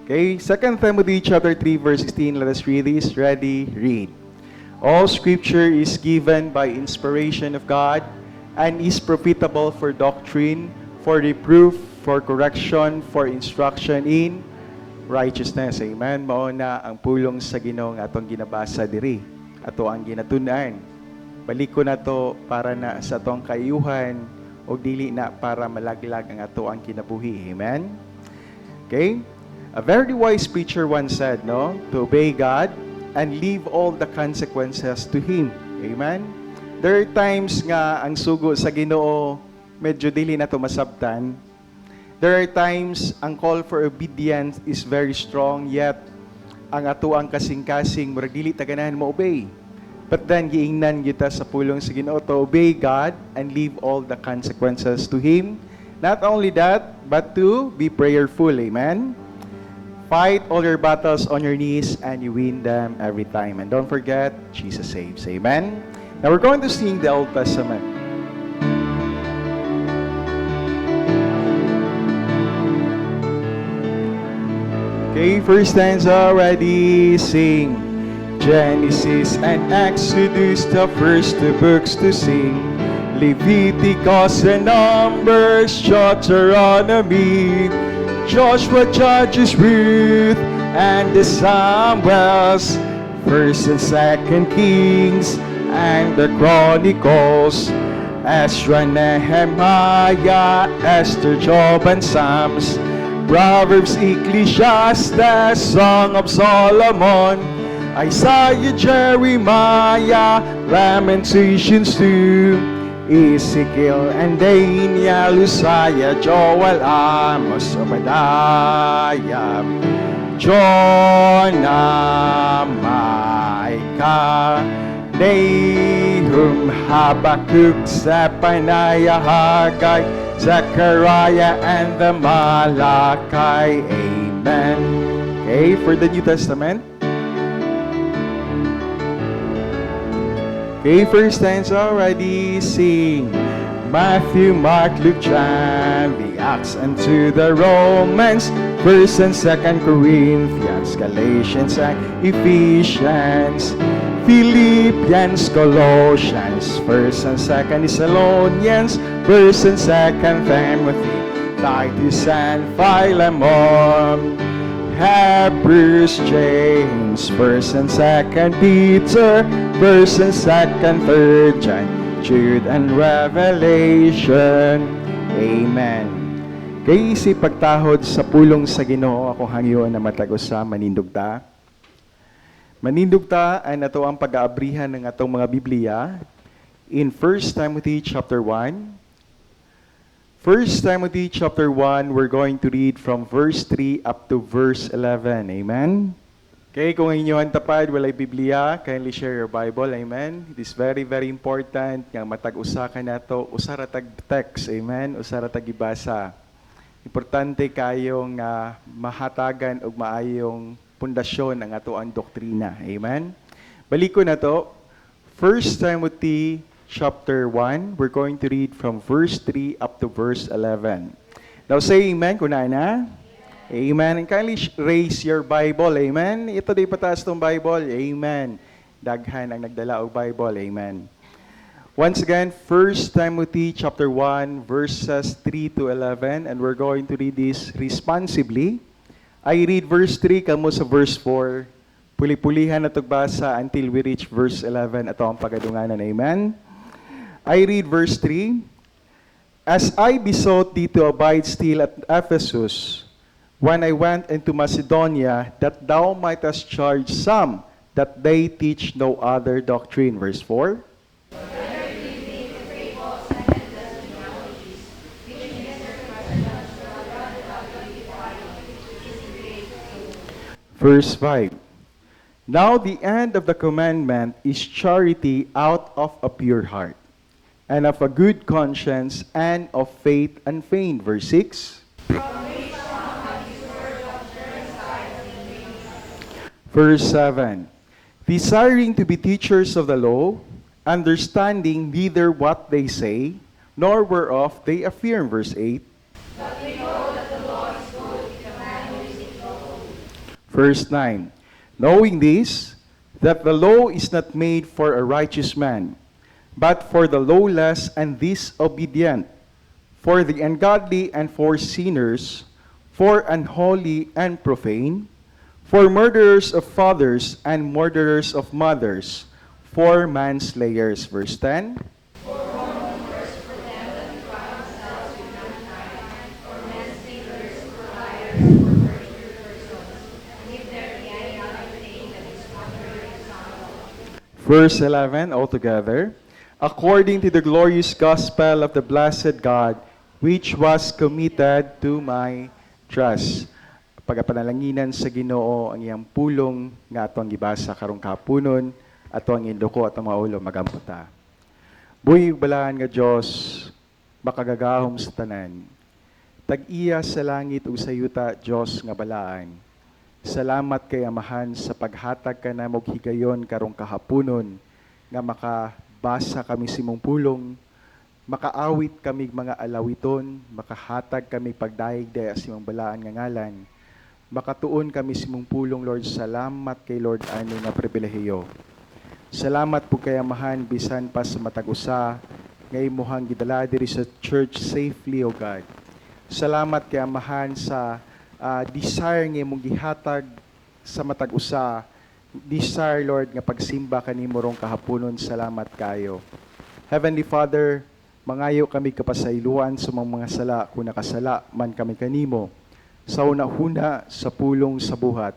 Okay, 2 Timothy chapter 3, verse 16. Let us read this. Ready? Read. All scripture is given by inspiration of God and is profitable for doctrine, for reproof, for correction, for instruction in righteousness. Amen. Mao na ang pulong sa Ginoo nga atong ginabasa diri. Ato ang ginatun-an. Balik ko na to para na sa atong kayuhan o dili na para malaglag ang ato ang kinabuhi. Amen. Okay? A very wise preacher once said, no, to obey God and leave all the consequences to Him. Amen? There are times nga ang sugo sa Ginoo medyo dili na to masabtan. There are times ang call for obedience is very strong, yet ang ato ang kasing-kasing murag dili ta ganahan mo obey. But then giingnan kita sa pulong sa Ginoo to obey God and leave all the consequences to Him. Not only that, but to be prayerful. Amen? Fight all your battles on your knees and you win them every time. And don't forget, Jesus saves. Amen? Now we're going to sing the Old Testament. Okay, first stanza, ready, sing. Genesis and Exodus, the first two books to sing. Leviticus and Numbers, Deuteronomy, Joshua, Judges, Ruth, and the Samuels, First and Second Kings, and the Chronicles, Ezra, Nehemiah, Esther, Job, and Psalms, Proverbs, Ecclesiastes, Song of Solomon, Isaiah, Jeremiah, Lamentations 2, Ezekiel and Daniel, Uzziah, Joel, Amos, Obadiah, Jonah, Micah, Nahum, Habakkuk, Zephaniah, Haggai, Zechariah, and the Malachi. Amen. Okay, for the New Testament. Okay, first stanza, ready, sing. Matthew, Mark, Luke, John, the Acts, and to the Romans, 1st and 2nd Corinthians, Galatians, and Ephesians, Philippians, Colossians, 1st and 2nd Thessalonians, 1st and 2nd Timothy, Titus, and Philemon, Hebrews, James, 1st and 2nd Peter, 1st and 2nd, 3rd John, Jude, and Revelation. Amen. Kay isip pagtahod sa pulong sa Ginoo ako hangyo na matagos sa manindugta. Manindugta ay nato ang pag-aabrihan ng atong mga Biblia in 1 Timothy chapter 1. 1 Timothy chapter 1, we're going to read from verse 3 up to verse 11. Amen? Okay, kung inyong tapad, walay Biblia, kindly share your Bible. Amen? It is very, very important nga matag-usa ka na to, usara tag-text. Amen? Usara tag-ibasa. Importante kayong mahatagan o maayong pundasyon ang ato ang doktrina. Amen? Balik ko na to. 1 Timothy chapter 1, we're going to read from verse 3 up to verse 11. Now say amen, kunay na? Amen. And kindly raise your Bible. Amen. Ito di pataas tong Bible. Amen. Daghan ang nagdala og Bible. Amen. Once again, 1 Timothy chapter 1, verses 3 to 11, and we're going to read this responsibly. I read verse 3, kamo sa verse 4. Puli-pulihan na tugbasa until we reach verse 11. Ito ang pagadunganan. Amen. I read verse 3. As I besought thee to abide still at Ephesus, when I went into Macedonia, that thou mightest charge some that they teach no other doctrine. Verse 4. Verse 5. Now the end of the commandment is charity out of a pure heart, and of a good conscience, and of faith unfeigned. Verse 6. Verse 7. Desiring to be teachers of the law, understanding neither what they say, nor whereof they affirm. Verse 8. But we know that the law is good if a man will it go. Verse 9, knowing this, that the law is not made for a righteous man, but for the lawless and disobedient, for the ungodly and for sinners, for unholy and profane, for murderers of fathers and murderers of mothers, for manslayers. Verse 10, verse 11, altogether, according to the glorious gospel of the blessed God, which was committed to my trust. Pagapanalanginan sa Ginoo ang iyang pulong nga atong gibasa karong kapunon, ato ang induko at ang maulo magamputa. Buhi balaan nga Dios, makagagahom sa tanan. Tag-iya sa langit ug sa yuta, Dios nga balaan. Salamat kay Amahan sa paghatag ka na mog higayon karong kahapunon nga makabasa kami simong pulong, makaawit kami mga alawiton, makahatag kami pagdaig daya simong balaan nga ngalan. Makatuon kami simong pulong, Lord. Salamat kay Lord ani nga pribilehiyo. Salamat po kay Amahan bisan pa sa matag usa nga imuhang gidala diri sa church safely, O God. Salamat kay Amahan sa desire nga imong gihatag sa matag usa, desire, Lord, nga pagsimba kanimo rong kahaponon. Salamat kayo. Heavenly Father, mangayo kami kapasayloan sa mga sala kung nakasala man kami kanimo. Sa una-huna sa pulong sa buhat,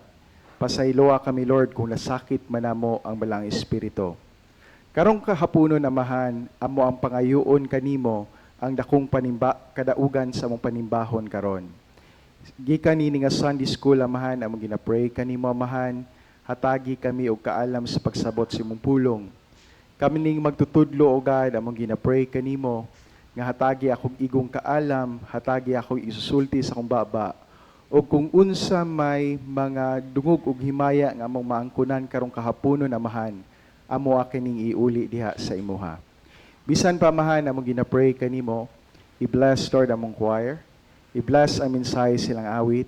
pasayloa kami, Lord, kung nasakit man namo ang balang espiritu. Karong kahaponon, Amahan, amo ang pangayoon kanimo ang dakong kadaugan sa among panimbahon karon. Gikan nini nga Sunday School, Amahan, among gina-pray kanimo, Amahan, hatagi kami og kaalam sa pagsabot sa imong pulong. Kami ning magtutudlo, O God, among gina-pray kanimo nga hatagi akong igong kaalam, hatagi akong isusulti sa akong baba. O kung unsa may mga dungog ug himaya nga among maangkunan karong kahaponon, Amahan, amo kining iuli diha sa imuha. Bisan pa, Amahan, among gina-pray kanimo, i-bless, Lord, among choir. I-bless ang mensahe silang awit.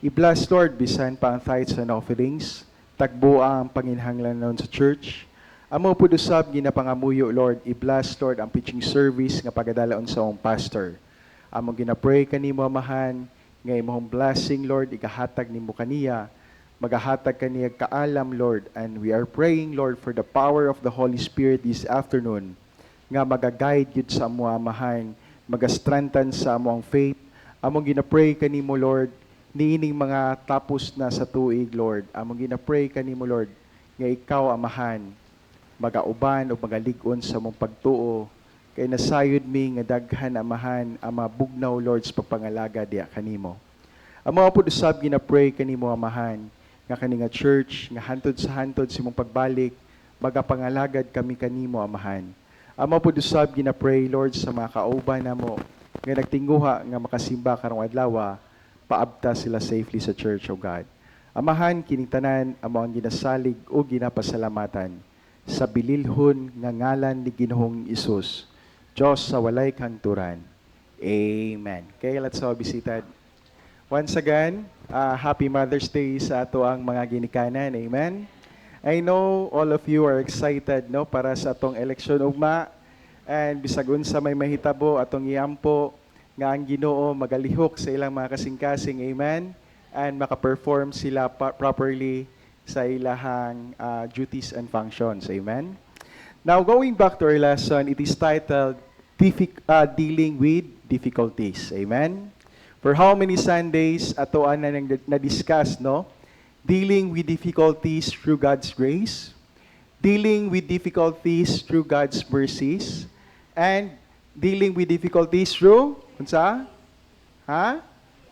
I-bless, Lord, bisan pa ang tithes and offerings. Tagbo ang panginhanglanon sa church. Amo po usab ginapangamuyo, Lord. I-bless, Lord, ang preaching service nga pagadalaon sa among pastor. Among gina-pray kanimo, Amahan, nga imong blessing, Lord, ikahatag nimo kaniya. Magahatag kaniya kaalam, Lord. And we are praying, Lord, for the power of the Holy Spirit this afternoon nga magaguide yun sa amo, Amahan, magastrantan sa amo ang faith. Among gina-pray kanimo, Lord, niining mga tapos na sa tuig, Lord. Among gina-pray kanimo, Lord, nga ikaw, Amahan, magauban o magalig-on sa mong pagtuo. Kay nasayod mi nga daghan, Amahan, ama bugnaw, Lord, sa pagpangalaga diya kanimo. Amo po usab gina-pray kanimo, Amahan, nga kani nga church, nga hantod sa hantod sa mong pagbalik, magapangalagad kami kanimo, Amahan. Amo po usab gina-pray, Lord, sa mga kauban namo nga nagtinguha nga makasimba karong adlaw, paabta sila safely sa church, O God. Amahan, kining tanan amo ang ginasalig o ginapasalamatan sa bililhon nga ngalan ni Ginoong Isus, Diyos sa walay kangturan. Amen. Okay, let's all be seated. Once again, Happy Mother's Day sa ato ang mga ginikanan. Amen. I know all of you are excited, no, para sa atong eleksyon ugma, and bisag unsa may mahitabo atong iampo nga ang Ginoo magalihok sa ilang mga kasing-kasing. Amen. And maka-perform sila properly sa ilahang duties and functions. Amen. Now, going back to our lesson, it is titled Dealing with Difficulties. Amen. For how many Sundays ato na na-discuss, no? Dealing with difficulties through God's grace, dealing with difficulties through God's mercies, and dealing with difficulties through, unsa?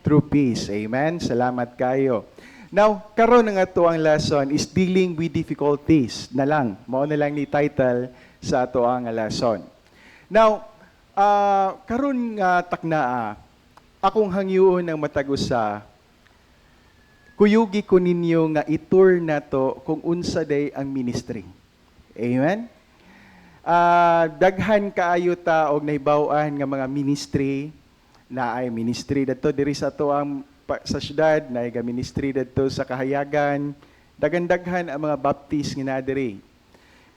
Through peace. Amen. Salamat kayo. Now, karon nga ato ang lesson is dealing with difficulties na lang. Mao na lang ni title sa ato ang lesson. Now, karon nga taknaa, akong hangyoon ng matagusa, kuyugi ko ninyo nga i-tour na to kung unsa day ang ministry. Amen? Daghan kaayo ta og nahibaw-an nga mga ministry na ay ministry dato diri sa to ang sa syudad, ministry dito sa kahayagan, dagandaghan ang mga baptist nga nadiri.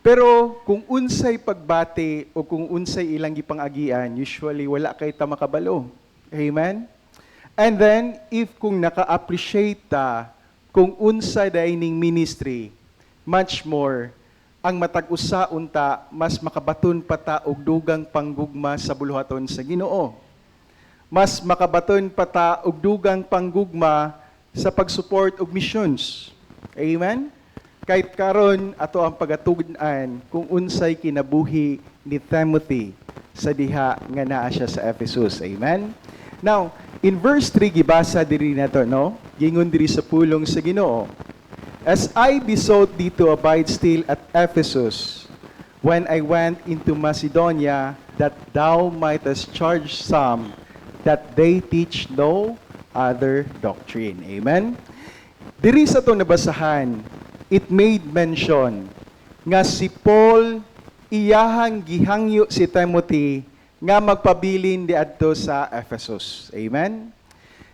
Pero kung unsay pagbati o kung unsay ilang gipangagian, usually wala kay ta makabalo. Amen? And then, if kung naka-appreciate ta, kung unsa dining ministry, much more, ang matag-usa unta, mas makabaton pa ta og dugang panggugma sa buluhaton sa Ginoo. Mas makabaton pa ta og dugang panggugma sa pag-support og missions. Amen? Kahit karon ato ang pagatugnan kung unsay kinabuhi ni Timothy sa diha nga naa siya sa Ephesus. Amen? Now, in verse 3 gibasa diri nato, no? Gingon diri sa pulong sa Ginoo. As I besought thee to abide still at Ephesus, when I went into Macedonia, that thou mightest charge some that they teach no other doctrine. Amen? Diri sa itong nabasahan, it made mention nga si Paul iyahang gihangyo si Timothy nga magpabilin diadto sa Ephesus. Amen?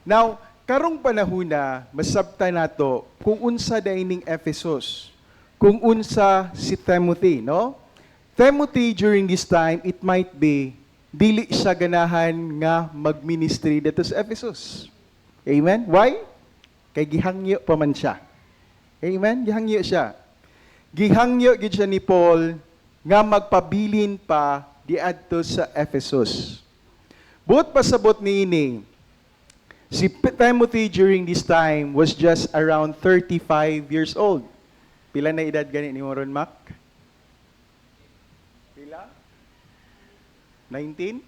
Now, karong panahuna, masabta nato kung unsa dining Ephesus, kung unsa si Timothy, no? Timothy during this time, it might be dili siya ganahan nga magministry dito sa Ephesus. Amen? Why? Kay gihangyo pa man siya. Amen? Gihangyo siya. Gihangyo gid siya ni Paul nga magpabilin pa diadto sa Ephesus. Buot pasabot niini, si Timothy during this time was just around 35 years old. Pila na edad gani ni Moron Mac? Pila? 19?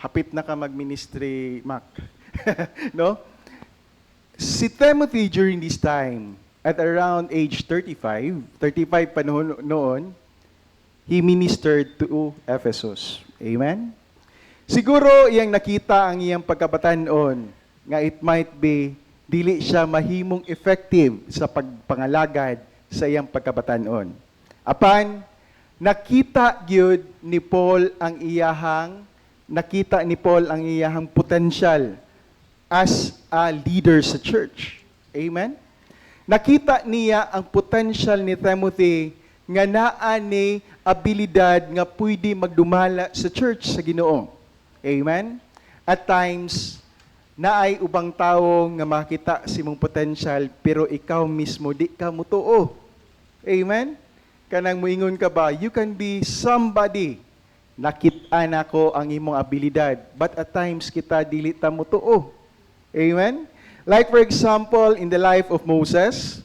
Hapit na ka mag-ministry, Mac. No? Si Timothy during this time, at around age 35 pa noon, he ministered to Ephesus. Amen? Siguro iyang nakita ang iyang pagkabatanon nga it might be dili siya mahimong effective sa pagpangalagad sa iyang pagkabatanon. Apan nakita gyud ni Paul ang iyahang potential as a leader sa church. Amen? Nakita niya ang potential ni Timothy nga naa ni abilidad nga pwede magdumala sa church sa Ginoo. Amen? At times, naay ubang tao nga makita si mong potential pero ikaw mismo di ka mutuo. Amen? Kanang moingon ka ba, you can be somebody. Nakita nako ang imong abilidad, but at times kita dili ta mutuo. Amen? Like for example, in the life of Moses,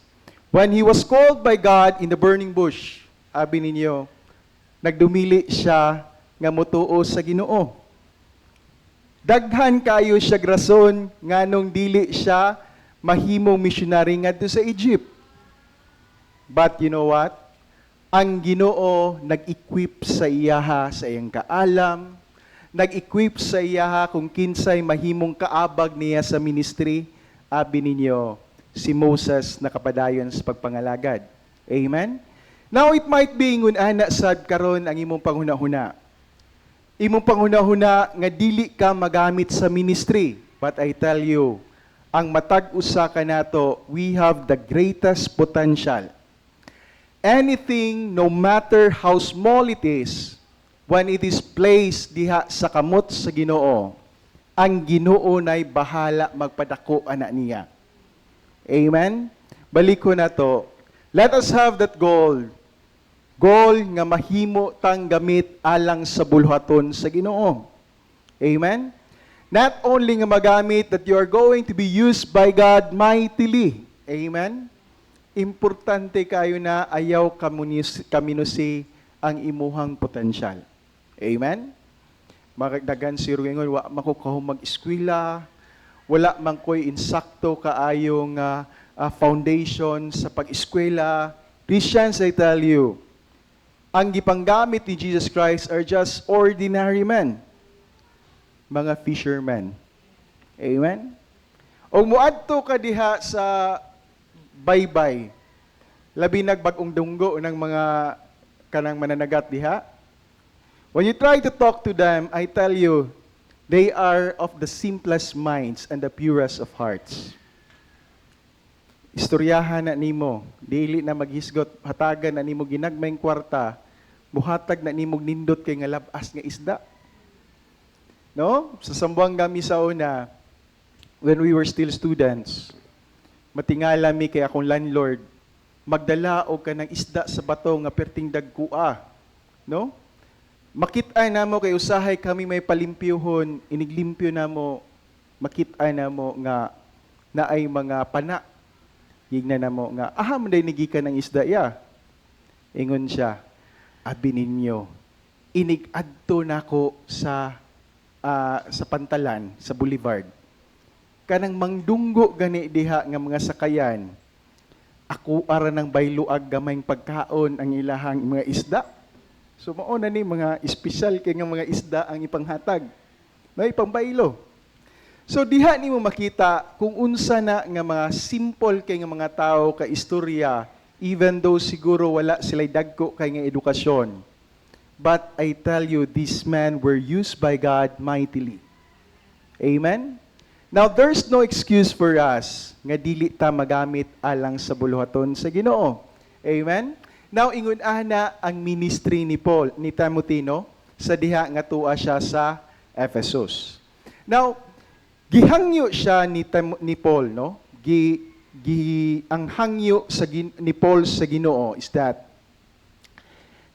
when he was called by God in the burning bush, abi ninyo, nagdumili siya nga mutuo sa Ginoo. Daghan kayo siya grason nganong dili siya mahimong missionary ngadto sa Egypt. But you know what? Ang Ginoo nag-equip sa iyaha sa iyang kaalam, nag-equip sa iyaha kung kinsay mahimong kaabag niya sa ministry. Abi ninyo, si Moses nakapadayon sa pagpangalagad. Amen? Now, it might be ngun ana sad karon ang imong panghuna-huna. Imong panghuna-huna nga dili ka magamit sa ministry. But I tell you, ang matag-usa ka nato, we have the greatest potential. Anything, no matter how small it is, when it is placed diha sa kamot sa Ginoo, ang Ginoo na'y bahala magpadako ana niya. Amen? Balik ko na to. Let us have that goal. Goal nga mahimo tang gamit alang sa bulhaton sa Ginoo. Amen? Not only nga magamit that you are going to be used by God mightily. Amen? Importante kayo na ayaw kaminusi ang imuhang potensyal. Amen? Magdagan si Ruingon, wa makukahong mag-eskwela, wala man ko'y insakto kaayong foundation sa pag-eskwela. Christians, I tell you, ang gipanggamit ni Jesus Christ are just ordinary men, mga fishermen. Amen? O muadto ka diha sa baybay, labi nagbag-ong dunggo ng mga kanang mananagat diha. When you try to talk to them, I tell you, They are of the simplest minds and the purest of hearts. Istoryahan na nimo, dili na maghisgot, hatagan na nimo ginagmayng kwarta, buhatag na nimo nindot kay nga labas nga isda. No? Sa sambuang gami sa una, when we were still students, matingala mi kay akong landlord, magdala og kanang isda sa bato nga perting dagkua. No? Makita namo kay usahay kami may palimpyuhon, iniglimpyo namo, makita namo nga naay mga pana. Gigna namo nga aham day nigikan ng isda ya. Ingon siya, abi ninyo, inig-adto nako sa pantalan, sa boulevard. Kanang mangdunggo gani diha nga mga sakayan, ako ara ng bayluag gamayng pagkaon ang ilahang mga isda. So mao na ni mga espesyal kay nga mga isda ang ipanghatag. May pambaylo. So diha nimo makita kung unsa na nga mga simple kay nga mga tao ka istorya, even though siguro wala sila'y dagko kay nga edukasyon. But I tell you, these men were used by God mightily. Amen? Now, there's no excuse for us nga dili ta magamit alang sa buluhaton sa Ginoo. Amen? Now, ingon ana ang ministry ni Paul, ni Timothy, no? Sa diha nga tua siya sa Ephesus. Now, gihangyo siya ni Paul, no? Ang hangyo ni Paul sa Ginoo is that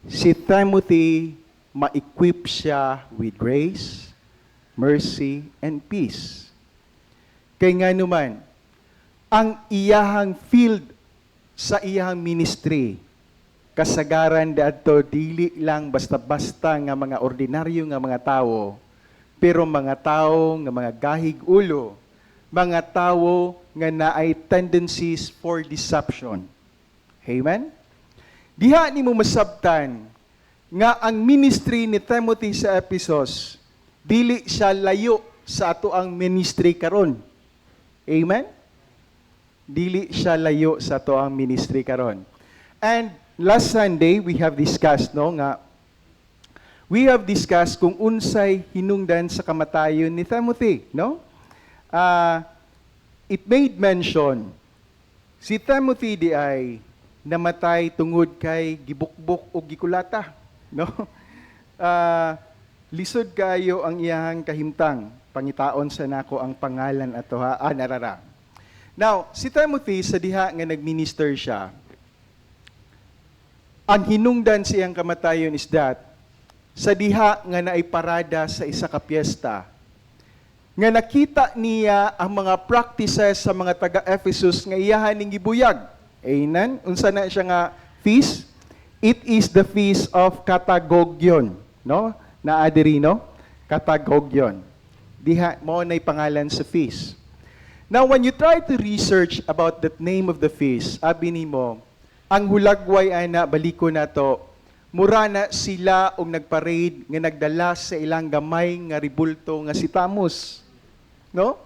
si Timothy ma-equip siya with grace, mercy, and peace. Kay nga naman, ang iyahang field sa iyahang ministry, kasagaran daadto dili lang basta-basta nga mga ordinaryo nga mga tao, pero mga tao nga mga gahig ulo, mga tao nga naay tendencies for deception. Amen? Diha nimo masabtan nga ang ministry ni Timothy sa Ephesus dili siya layo sa ato ang ministry karon. Amen? Dili siya layo sa ato ang ministry karon. And last Sunday we have discussed kung unsay hinungdan sa kamatayon ni Timothy, no? It made mention si Timothy di ay namatay tungod kay gibukbok o gikulata, no? Lisod kayo ang iyang kahimtang, pangitaon sa nako ang pangalan ato ha, narara. Now, si Timothy sa diha nga nagminister siya, ang hinungdan sa iyang kamatayon is that, sa diha nga naiparada sa isa ka piyesta, nga nakita niya ang mga practices sa mga taga-Ephesus nga iyahan ning gibuyag. Amen? Unsa na siya nga feast? It is the feast of Katagogion, no? Naadiri, no? Katagogion. Diha mo nay pangalan sa feast. Now, when you try to research about the name of the feast, abi nimo, ang hulagway ana baliko nato, mura na sila og nagparade nga nagdala sa ilang gamay nga ribulto nga si Tamus. No?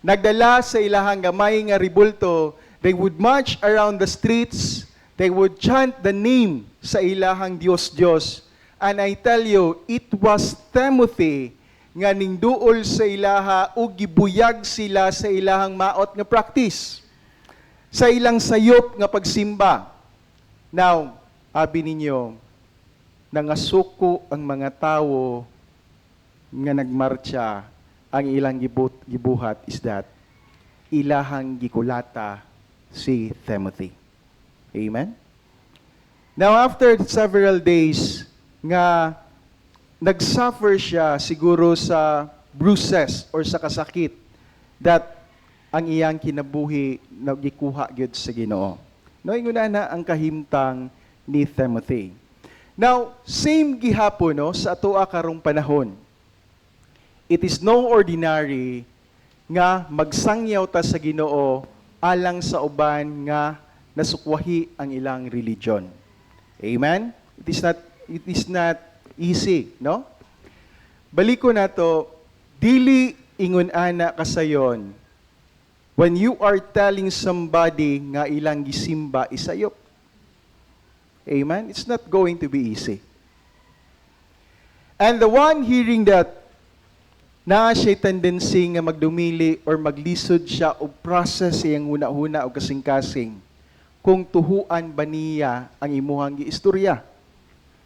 Nagdala sa ilang gamay nga ribulto, they would march around the streets, they would chant the name sa ilahang Diyos. And I tell you, it was Timothy nga ningduol sa ilaha ug gibuyag sila sa ilahang maot nga practice. Sa ilang sayop nga pagsimba. Now, abi ninyo, nangasuko ang mga tao nga nagmarcha, ang ilang gibuhat is that ilahang gikulata si Timothy. Amen? Now, after several days nga nagsuffer siya siguro sa bruises or sa kasakit that ang iyang kinabuhi nagikuha gyud sa Ginoo. No, inguna na ang kahimtang ni Timothy. Now, same gihapon no sa atoa karong panahon. It is no ordinary nga magsangyaw ta sa Ginoo alang sa uban nga nasukwahi ang ilang religion. Amen? It is not easy, no? Baliko nato, dili ingon ana kasayon when you are telling somebody nga ilang gisimba isayop. Amen? It's not going to be easy. And the one hearing that na siya tendency nga magdumili or maglisod siya o process iyang huna-huna o kasing-kasing kung tuhuan ba niya ang imuhang giistorya.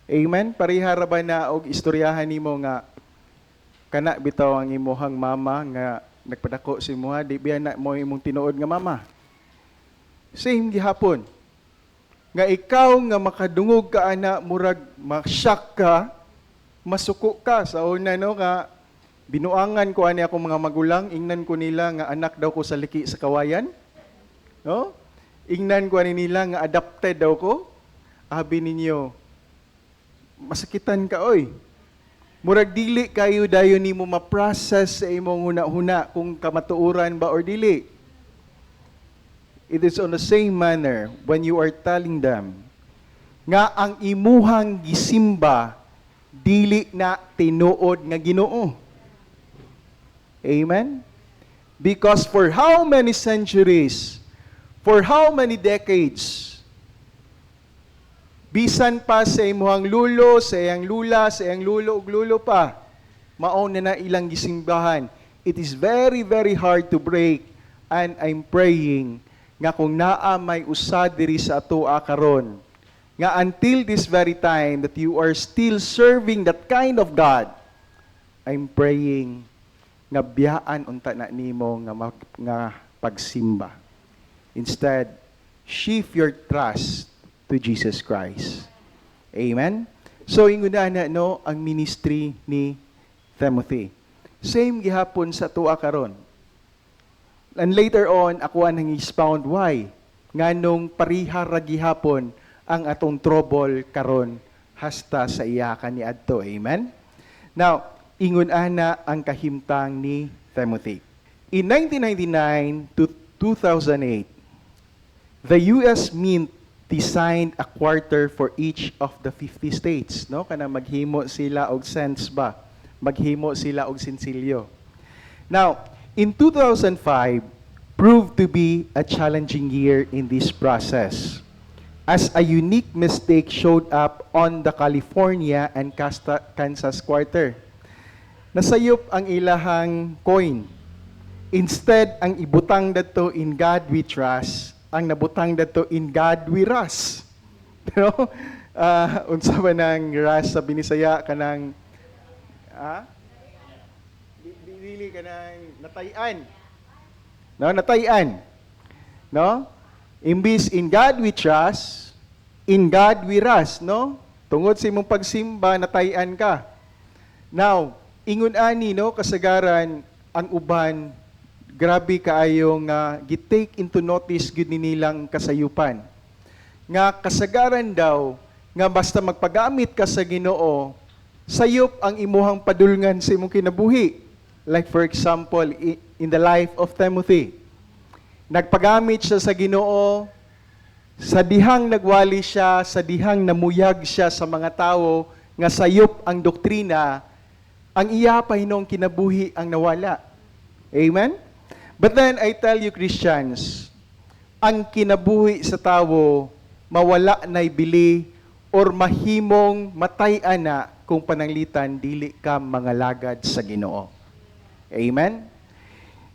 Amen? Parihara ba na og istoryahan nimo nga kana bitaw ang imuhang mama nga nagpadako si imuha, di biya na mo imong tinuod nga mama. Same gihapon. Nga ikaw nga makadungog ka ana murag ma-shock ka, masuko ka sa una no nga binuangan ko ani akong mga magulang, ingnan ko nila nga anak daw ko sa liki sa kawayan. No? Ingnan ko ani nila nga adopted daw ko. Abi ninyo, masakitan ka oy. Murag dili kayo dayon nimo ma-process sa imong huna-huna kung kamatuoran ba or dili. It is on the same manner when you are telling them nga ang imuhang gisimba dili na tinuod nga Ginoo. Amen? Because for how many centuries, for how many decades, bisan pa sa imuhang lulo, sa iyang lula, sa iyang lulo ug lulo pa, mao na ilang gisimbahan. It is very, very hard to break. And I'm praying nga kung naa may usa diri sa atoa karon, nga until this very time that you are still serving that kind of God, I'm praying nga biyaan unta na nimo nga pagsimba. Instead, shift your trust to Jesus Christ. Amen? So, inguna na no, ang ministry ni Timothy. Same gihapon sa tuwa karon. And later on, ako ang expound why. Nganong parihara gihapon ang atong trouble karon hasta sa iyakan ni adto. Amen? Now, ingon ana ang kahimtang ni Timothy. In 1999 to 2008, the US Mint designed a quarter for each of the 50 states, no? Kana maghimo sila og cents ba? Maghimo sila og sensilyo. Now, in 2005 proved to be a challenging year in this process, as a unique mistake showed up on the California and Kansas quarter. Nasayop ang ilahang coin. Instead, ang ibutang dato in God we trust, ang nabutang dato in God we rust. No? Unsa ba nang rust sa Binisaya kanang dili kanang natayan. No, natayan. No? Imbis in God we trust, in God we rust, no? Tungod sa imong pagsimba, natayan ka. Now, ingon ani no kasagaran ang uban grabe kaayo nga gi-take into notice gud nilang kasayupan. Nga kasagaran daw nga basta magpagamit ka sa Ginoo, sayop ang imuhang padulngan sa imong kinabuhi. Like for example, in the life of Timothy. Nagpagamit siya sa Ginoo, sa dihang nagwali siya, sa dihang namuyag siya sa mga tao nga sayop ang doktrina, ang iya pahinong kinabuhi ang nawala. Amen? But then, I tell you Christians, ang kinabuhi sa tao, mawala na'y bili or mahimong matay-an na kung pananglitan, dili ka mangalagad sa Ginoo. Amen?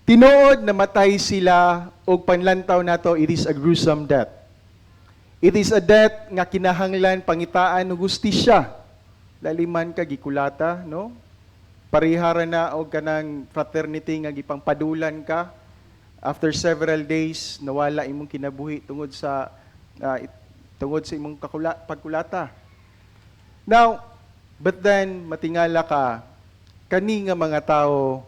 Tinuod na matay sila o panlantaw nato, it is a gruesome death. It is a death nga kinahanglan pangitaan ng gustisya. Laliman ka, gikulata, no? Parihara na o kanang fraternity nga gipangpadulan ka. After several days, nawala imong kinabuhi tungod sa imong pagkulata. Now, but then, matingala ka, kani nga mga tao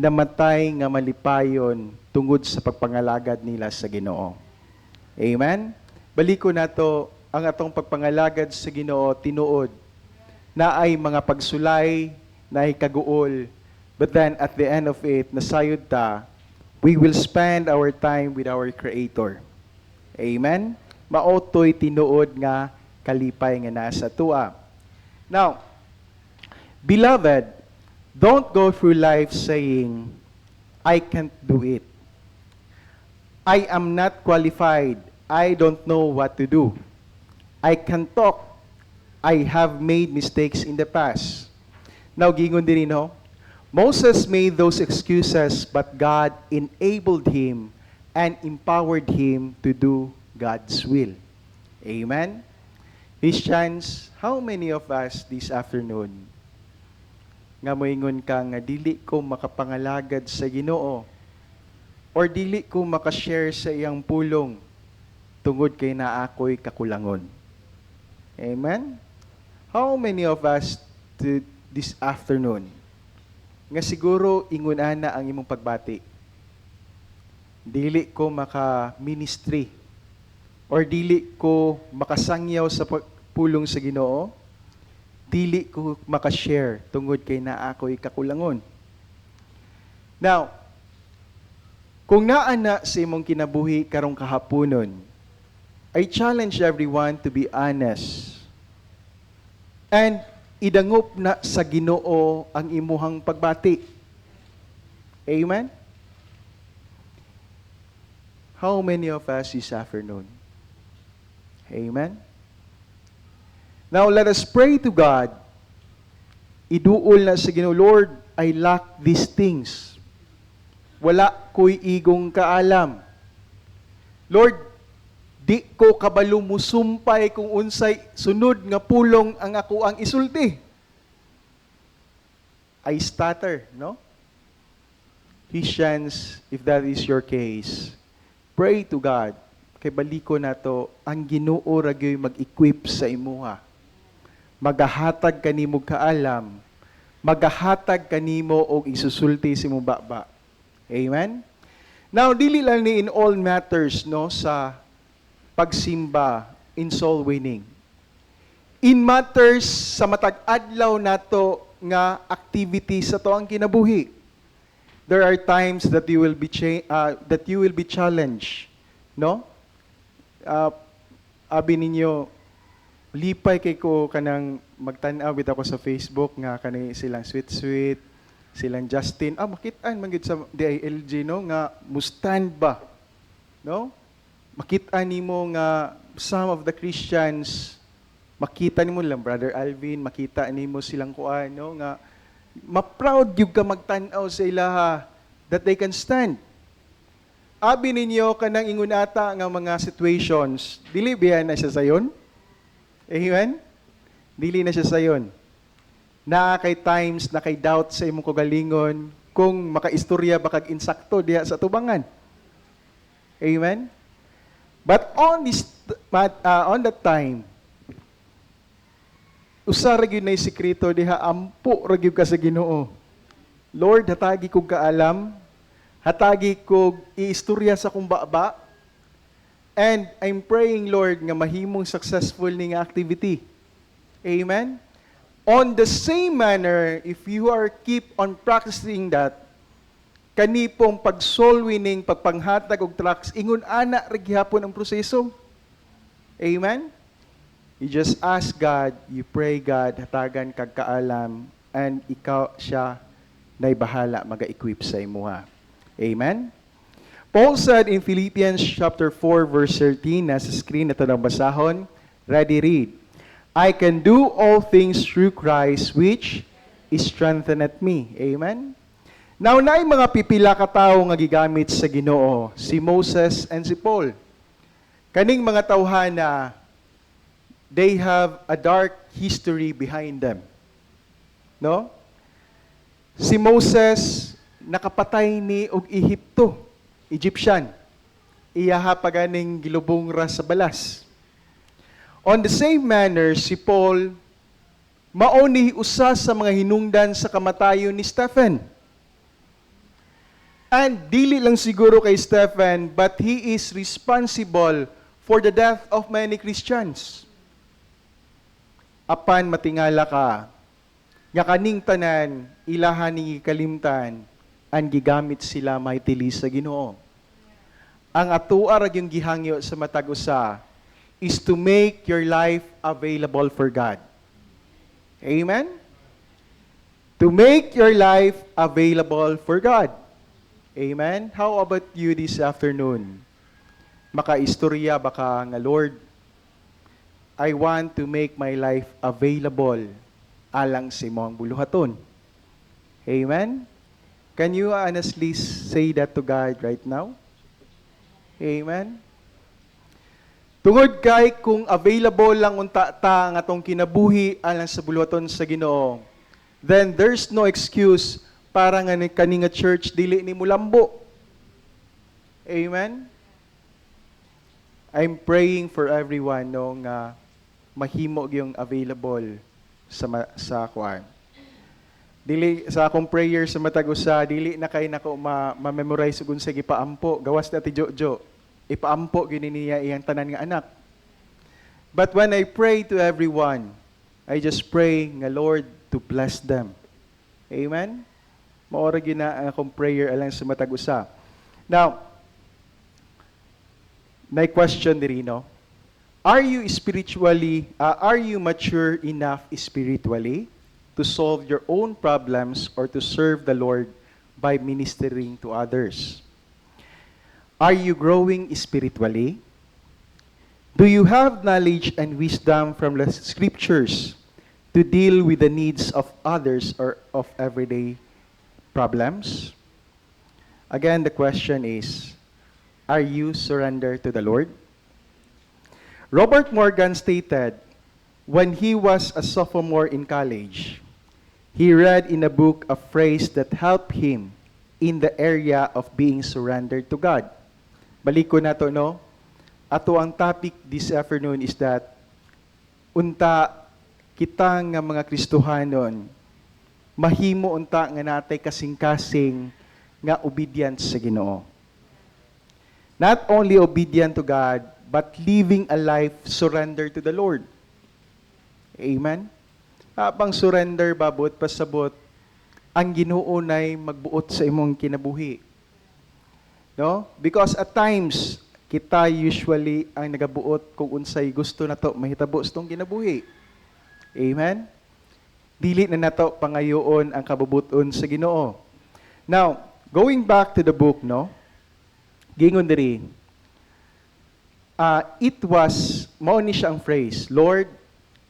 namatay nga malipayon tungod sa pagpangalagad nila sa Ginoo. Amen? Baliko nato ang atong pagpangalagad sa Ginoo tinuod na ay mga pagsulay na kaguol. But then, at the end of it, nasayod ta, we will spend our time with our Creator. Amen? Maotoy tinuod nga kalipay nga nasa tua. Now, beloved, don't go through life saying, I can't do it. I am not qualified. I don't know what to do. I can talk. I have made mistakes in the past. Now, gingon din no, Moses made those excuses, but God enabled him and empowered him to do God's will. Amen? Christians, how many of us this afternoon nga moingon ka nga dili ko makapangalagad sa Ginoo or dili ko makashare sa iyang pulong tungod kay naakoy kakulangon? Amen? How many of us this afternoon nga siguro ingon ana ang imong pagbati? Dili ko maka-ministry or dili ko makasangyaw sa pulong sa Ginoo, dili ko makashare tungod kay naa ako'y kakulangon. Now, kung naana sa imong kinabuhi karong kahaponon, I challenge everyone to be honest and idangop na sa Ginoo ang imuhang pagbati. Amen? How many of us this afternoon? Amen? Now, let us pray to God. Iduol na sa Ginoo, Lord, I lack these things. Wala ko'y igong kaalam. Lord, di ko kabalo musumpay kung unsay sunod nga pulong ang ako ang isulti. I stutter, no? Christians, if that is your case, pray to God. Kay baliko na to, ang Ginoo ra gyoy mag-equip sa imuha. Magahatag kanimo kaalam, magahatag kanimo og isusulti sa imong baba. Amen? Now, dili lang ni in all matters, no, sa pagsimba, in soul winning. In matters sa matag adlaw nato nga activity sa to ang kinabuhi. There are times that you will be challenged, no? Abi ninyo, lipay kay ko kanang magtan-aw bitaw ko sa Facebook nga kanay silang sweet, silang Justin. Makit-an man gid sa DILG, no, nga mustand ba, no? Makita nimo nga some of the Christians, makita nimo lang Brother Alvin, makita nimo silang kuan, no, nga ma-proud gyud ka magtan-aw sa ilaha that they can stand. Abi ninyo kanang ingon ata nga mga situations, dili biya na siya sayon? Amen? Dili na siya sayon. Na kay times na kay doubt sa imong kagalingon kung makaistorya ba kag insakto diha sa tubangan. Amen? But on that time, usa ra gyud nay sekreto diha, ampo ra gyud ka sa Ginoo. Lord, hatagi kog kaalam, hatagi kog iistorya sa kong baba, and I'm praying, Lord, nga mahimong successful ning activity. Amen? On the same manner, if you are keep on practicing that, kanipong pag-soul winning, pagpanghatag og tracks, ingon ana ra gihapon ang proseso. Amen? You just ask God, you pray God, hatagan kag kaalam, and ikaw siya na'y bahala maga-equip sa imuha. Amen? Paul said in Philippians chapter 4 verse 13, nasa screen na ito ng basahon, ready, read. I can do all things through Christ which strengtheneth me. Amen? Now, naay mga pipila ka tawo nga gigamit sa Ginoo, si Moses and si Paul. Kaning mga tawhana, they have a dark history behind them. No? Si Moses, nakapatay ni og Egyptian. Iyaha paganing gilubong ra sa balas. On the same manner, si Paul, mauni usa sa mga hinungdan sa kamatayon ni Stephen. And dili lang siguro kay Stephen, but he is responsible for the death of many Christians. Apan matingala ka, nga kaning tanan, ilahan ni kalimtan, ang gigamit sila mightily sa Ginoo. Ang atuwa ra gyung gihangyo sa matag usa is to make your life available for God. Amen? To make your life available for God. Amen? How about you this afternoon? Makaistorya baka nga, Lord, I want to make my life available alang sa imong buluhaton. Amen? Can you honestly say that to God right now? Amen? Tungod kay kung available lang unta ta nga atong kinabuhi alang sa buluhaton sa Ginoo, then there's no excuse para nga kani nga church dili ni mulambo. Amen? I'm praying for everyone no nga mahimo yung available sa kuan. Dili sa akong prayer sa matag usa, dili na kay nako ma-memorize ug unsa gipaampo, gawas na ti Jojo. Ipaampo gini niya iyang tanan nga anak. But when I pray to everyone, I just pray nga Lord to bless them. Amen? Maora gina ang akong prayer alang sa matag usa. Now, may question diri no. Are you mature enough spiritually to solve your own problems or to serve the Lord by ministering to others? Are you growing spiritually? Do you have knowledge and wisdom from the scriptures to deal with the needs of others or of everyday problems? Again, the question is, are you surrendered to the Lord? Robert Morgan stated, when he was a sophomore in college, he read in a book a phrase that helped him in the area of being surrendered to God. Baliko na to, no? Ato ang topic this afternoon is that unta kita nga mga Kristohanon mahimo unta nga natay kasing-kasing nga obedience sa Ginoo. Not only obedient to God, but living a life surrendered to the Lord. Amen? Habang surrender, babot, pasabot, ang Ginoo nay magbuot sa imong kinabuhi. No? Because at times, kita usually ang nagabuot kung unsay gusto nato mahitabo sa tong kinabuhi. Amen? Dili na nato pangayoon ang kabubuton sa Ginoo. Now, going back to the book, no? Gingon diri. Mao ni siya ang phrase, Lord,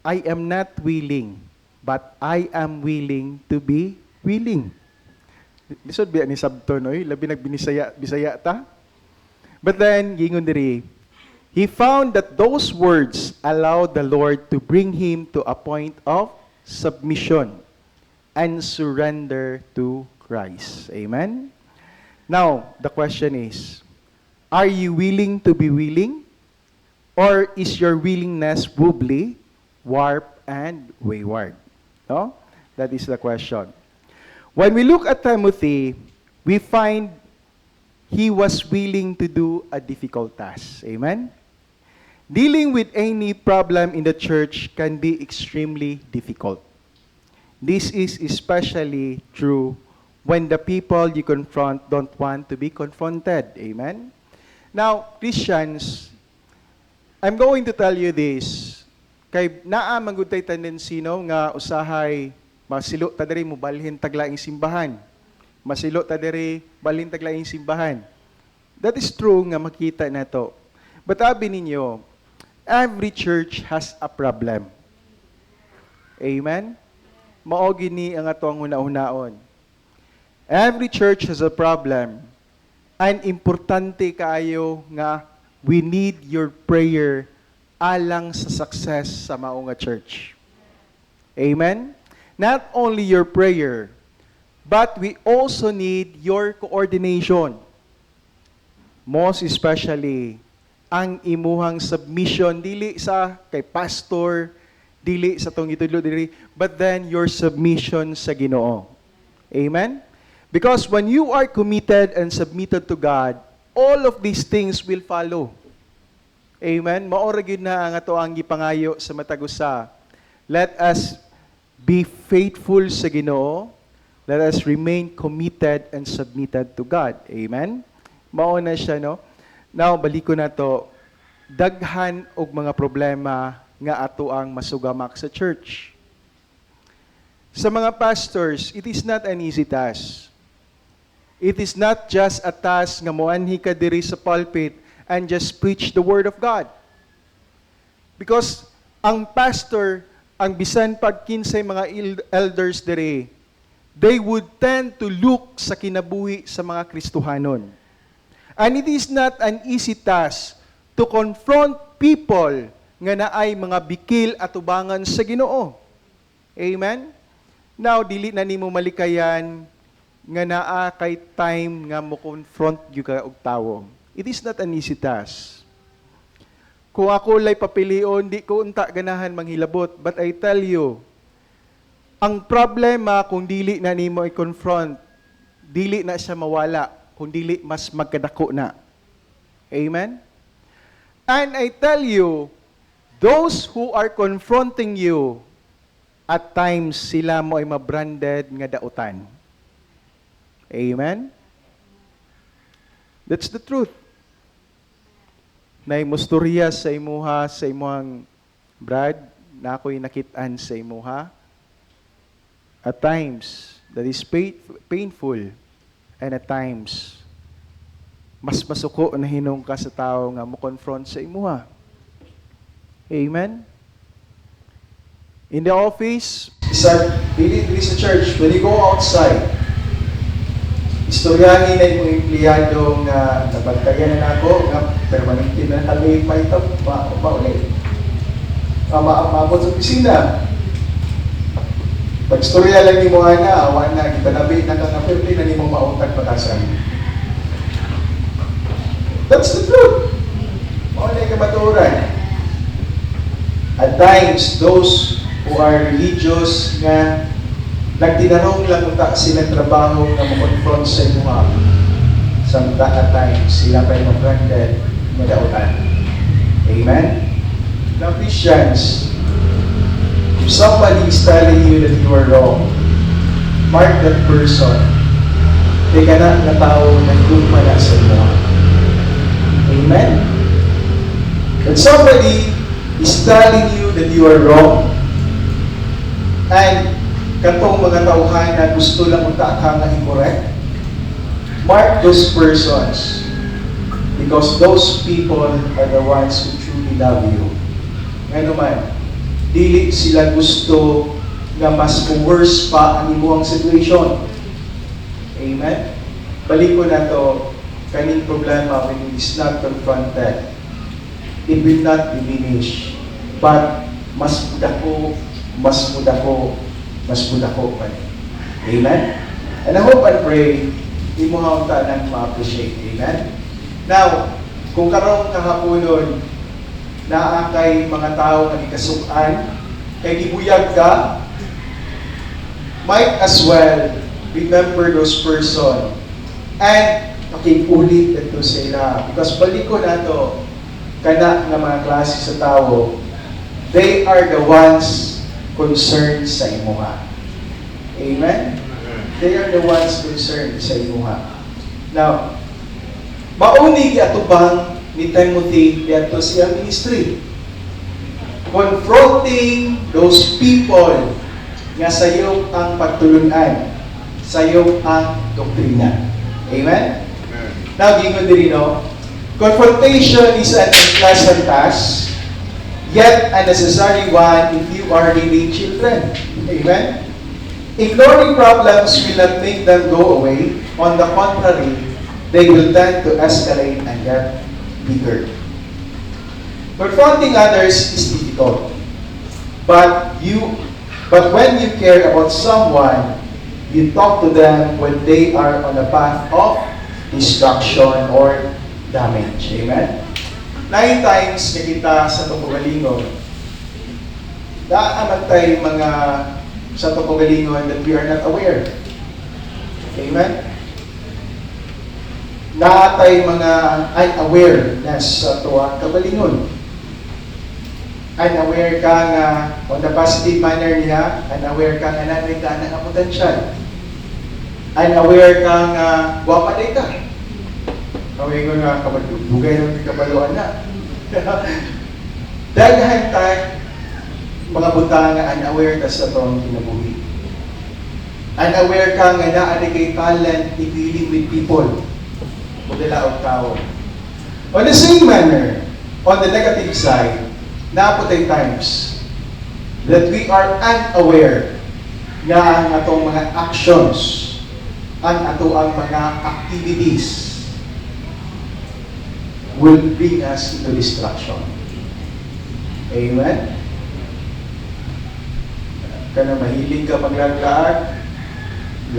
I am not willing, but I am willing to be willing. Lisod biya ni sabton, oy, labi bisaya ta. But then, gingon diri, he found that those words allowed the Lord to bring him to a point of submission and surrender to Christ. Amen? Now, the question is, are you willing to be willing? Or is your willingness wobbly, warped, and wayward? No? That is the question. When we look at Timothy, we find he was willing to do a difficult task. Amen? Dealing with any problem in the church can be extremely difficult. This is especially true when the people you confront don't want to be confronted. Amen? Now, Christians, I'm going to tell you this. Kay naa magutay tendency no nga usahay masilo ta diri mo balhin taglaing simbahan. Masilo ta diri balhin taglaing simbahan. That is true nga makita nato. But abi ninyo, every church has a problem. Amen? Mao gini ang atong una-unaon. Every church has a problem. And importante kaayo nga we need your prayer alang sa success sa mao nga church. Amen? Not only your prayer, but we also need your coordination. Most especially, ang imuhang submission, dili sa kay pastor, dili sa tong itudlo dili, but then your submission sa Ginoo. Amen? Because when you are committed and submitted to God, all of these things will follow. Amen? Maora gyud na ang ato ang gipangayo sa matag usa. Let us be faithful sa Ginoo. Let us remain committed and submitted to God. Amen? Mao na siya, no? Now, baliko na to. Daghan og mga problema nga ato ang masugamak sa church. Sa mga pastors, it is not an easy task. It is not just a task nga moanhi ka diri sa pulpit and just preach the Word of God. Because ang pastor, ang bisan pag kinsay mga elders diri, they would tend to look sa kinabuhi sa mga Kristohanon. And it is not an easy task to confront people nga naay mga bikil at ubangan sa Ginoo. Amen? Now, dili na nimo malikayan nga naa kay time nga mo confront yung og tawo. It is not an easy task. Kung ako lay papilion, di ko unta ganahan manghilabot. But I tell you, ang problema kung dili na nimo i-confront, dili na siya mawala, kung dili mas magkadako na. Amen? And I tell you, those who are confronting you, at times sila mo ay mabranded nga dautan. Amen? That's the truth. Na musturya sa imuha, sa imuhang brad, na ako'y nakitaan sa imuha. At times, that is painful. And at times, mas masuko na hinong ka sa tao nga mo confront sa imuha. Amen? In the office, sa church, when you go outside, istoryahin na yung empleyado nga nabantayan na ako, nga permanente na halay maulit. Maabot sa opisina. Pag-istorya lang ni mo na, awan na, gitanabi na kang apirti na ni mong mautag patasan. That's the truth. Maunay ka maturan. At times, those who are religious nga nagtinanong lang unta sila trabaho nga mo-confront sa imuha. Samta at times, sila pa yung branded madautan. Amen? Now, Christians, if somebody is telling you that you are wrong, mark that person. Kaya ka na tao nagdugma na sa imuha. Amen? When somebody is telling you that you are wrong, and katong mga tauhan na gusto lang unta ka nga incorrect, mark those persons, because those people are the ones who truly love you. Ngayon naman, dili sila gusto na mas worse pa ang imuhang situation. Amen? Balik ko na to, kaning problema when it is not confronted, it will not diminish, but mas mudako pa rin. Amen? And I hope and pray, di mo haunta nang ma-appreciate. Amen? Now, kung karong kahaponon, naa kay mga tao na ikasukan, kay gibuyag ka, might as well remember those person and makipulit ito sila. Because balik ko na to, kana ng mga klase sa tao, they are the ones concerned sa imuha. Amen? They are the ones concerned sa imuha. Now, mauni atubang ni Timothy dito siya ministry. Confronting those people nga sayo ang pagtulunan, sayo ang doktrina. Amen? Now, gingon diri no, confrontation is an unpleasant task, yet a necessary one if you are really children. Amen? Ignoring problems will not make them go away. On the contrary, they will tend to escalate and get bigger. Confronting others is difficult. But when you care about someone, you talk to them when they are on the path of destruction or damage. Amen? 9 times nakita sa Tukugalingon, naamantay mga sa Tukugalingon that we are not aware. Amen? Naatay mga unawareness sa tuwang kabalingon. Unaware ka nga on the positive manner niya, unaware ka nga nanay ka ng potential. Unaware ka nga wapaday ka. Kawin ko nga bugay ng kabaluan na. Daghan tayo mga butang nga unaware ka sa itong kinabuhi. Unaware ka nga naani kay talent in dealing with people. Mudala o tao. On the same manner, on the negative side, naputay times that we are unaware nga ang atong mga actions, ang ato ang mga activities will bring us into destruction. Amen? Kana mahilig ka maglaglaag,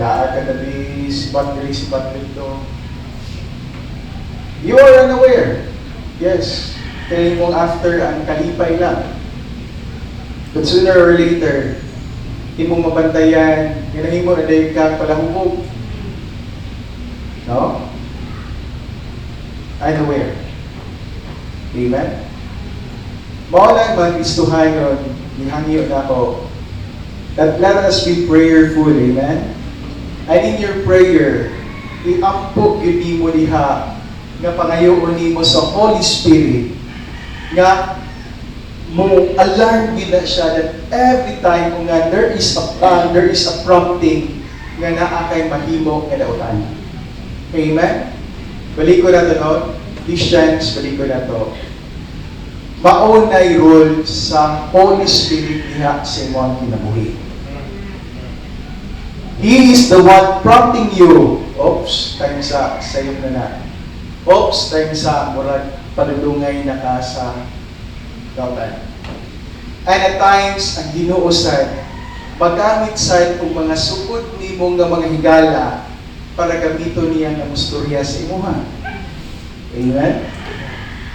laag ka tabi, sipat dito. You are unaware. Yes. Kaya mong after, ang kalipay lang. But sooner or later, imong mabantayan, ganahin mo na dahil kang palahubog. No? Unaware. Amen? Maulan man, istuhan yun, ihangyo na ako, that let us be prayerful, amen? And in your prayer, iampog yun mo diha, nga pangayoon mo sa Holy Spirit, nga mo alarm gina siya that every time nga there is a plan, there is a prompting nga naa kay mahimo nga dautan. Amen? Balik ko na to, no? Christians, balik ko na to. Maunay role sa Holy Spirit diha sa imong kinabuhi. He is the one prompting you. Oops, time sa sayo na. Oops, time sa murag palulungay na ka sa dautan. And at times, ang Ginoo sad, magamit sad kung mga sukod ni mong nga mga higala para gamito niya nga musturya sa imuha. Amen?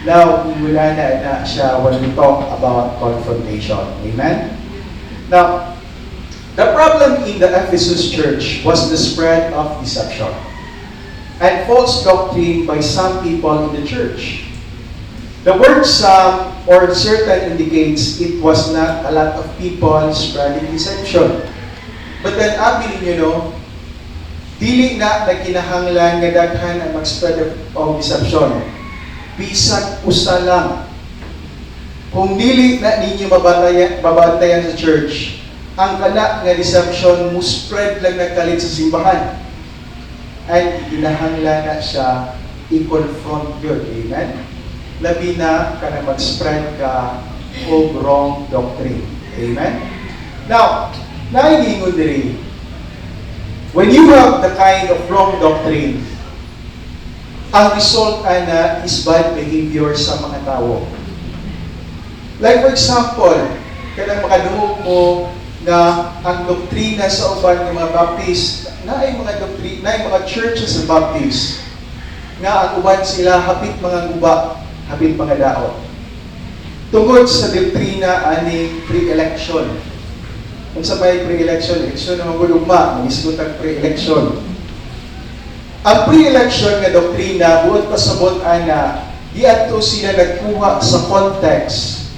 Now, wala na siya when we talk about confrontation. Amen? Now, the problem in the Ephesus church was the spread of deception and false doctrine by some people in the church. The word some or certain indicates it was not a lot of people spreading deception. But then, ninyo, no, dili na kinahanglan nga daghan ang mag-spread of deception. Bisag usa lang. Kung dili na ninyo mabantayan sa church, ang kana nga deception mo spread lang nagkalit sa simbahan. And kinahanglan na siya i-confront yun. Amen? Labi na ka na mag-spread ka of wrong doctrine. Amen? Now, naiingon diri, when you have the kind of wrong doctrine, ang result ana is bad behavior sa mga tao. Like for example, kanang makaduhog mo na ang doktrina sa uban ng mga Baptist, na ay mga doktrina, na ay mga churches sa Baptist, nga ang uban sila hapit mga guba, hapit mga daot. Tungod sa doktrina ani pre-election. Kung sa may pre-election, election na magulugma, mag-isgot ang pre-election. Ang pre-election nga doktrina, buot pasabot ana, di adto sila nagkuha sa context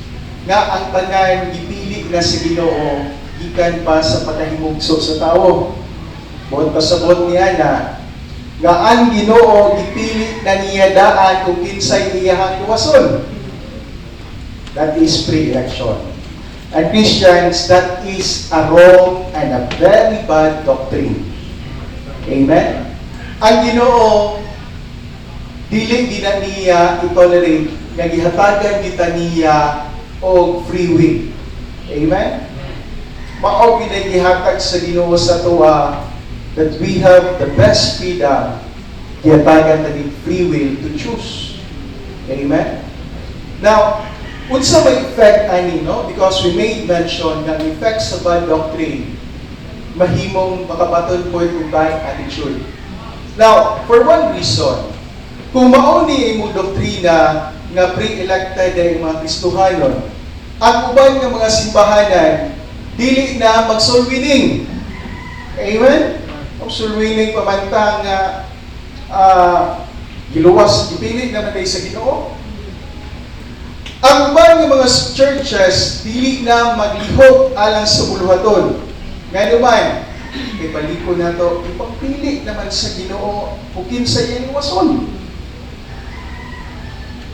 nga ang tanan gipili na sa Ginoo gikan pa sa patahimugso sa tawo. Buot pasabot niya na nga ang Ginoo gipili na niya daan kung kinsay iyahang luwason. That is pre-election. And Christians, that is a wrong and a very bad doctrine. Amen? Ang Ginoo, dili gina niya i-tolerate, nagihatagan kita niya o free will. Amen? Mao ginagihatag sa Ginoo sa tuwa that we have the best freedom, gihatagan na din free will to choose. Amen? Now, unsa may effect ani, no? Because we made mention ng effect sa bad doctrine, mahimong makabaton po yung bad attitude. Now, for one reason, kung mauni imong doktrina nga pre-elected ay mga Kristohanon, ang uban nga mga simbahanan dili na magsulwining. Amen? Magsulwining pamantang giluwas, ipili naman tayo sa Ginoo. Ang uban nga mga churches dili na maglihok alang sa buluhaton. Ngano man, ipaliko na to, ipagpili naman sa Ginoo kung kinsa iyang wason.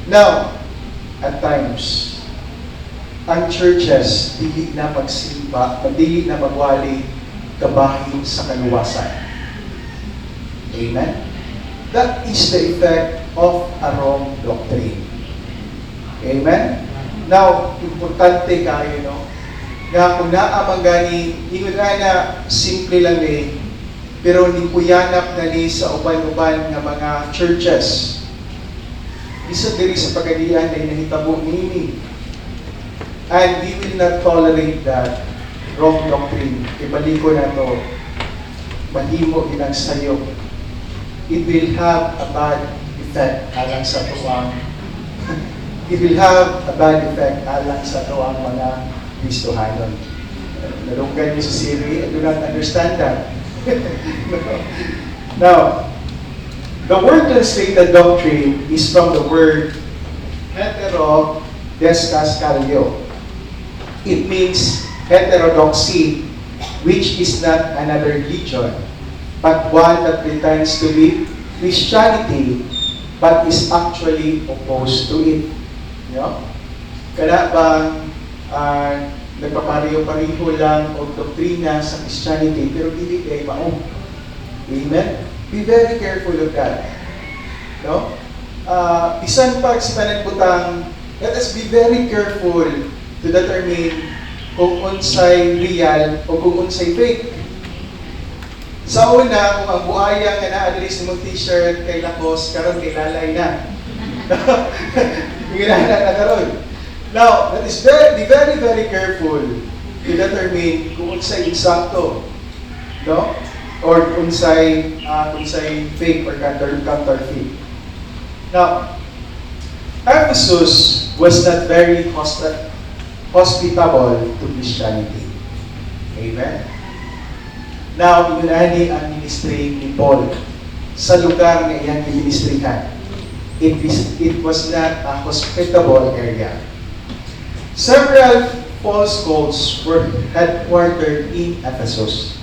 Now, at times, ang churches dili na magsimba, dili na magwali kabahin sa kaluwasan. Amen? That is the effect of a wrong doctrine. Amen? Now, importante kayo, no? nga kung naamang gani, ingon na simple lang ni, pero nipuyanap na ni sa uban-uban nga mga churches. Isa diri sa pagadian na nahitabo nini. And we will not tolerate that wrong doctrine. Ibaliko na to, mahimo ilang sayo. It will have a bad effect alang sa tuwang. It will have a bad effect alang sa tuwang mga Kristohanon. Narunggan niyo sa Siri, I do not understand that. Now, the word translated doctrine is from the word heterodeskaskalio. It means heterodoxy, which is not another religion, but one that pretends to be Christianity, but is actually opposed to it. You know? Kaya bang nagpapariho-pariho lang o doktrina sa Christianity, pero hindi kayo mao. Amen? Be very careful of that. No? Bisan pag sa panagputang, let us be very careful to determine kung unsay real o kung unsay fake. Sa una, kung ang buhaya nga na-address ni mong t-shirt kay Lakos, karon kay lalay na. Ginala na karon. Now, that is be very, very careful to determine kung unsay insakto, no? Or unsay fake or counterfeit. Now, Ephesus was not very hospitable to Christianity. Amen? Now, inunani ang ministry ni Paul sa lugar na iyang ministrihan. It was not a hospitable area. Several false cults were headquartered in Ephesus.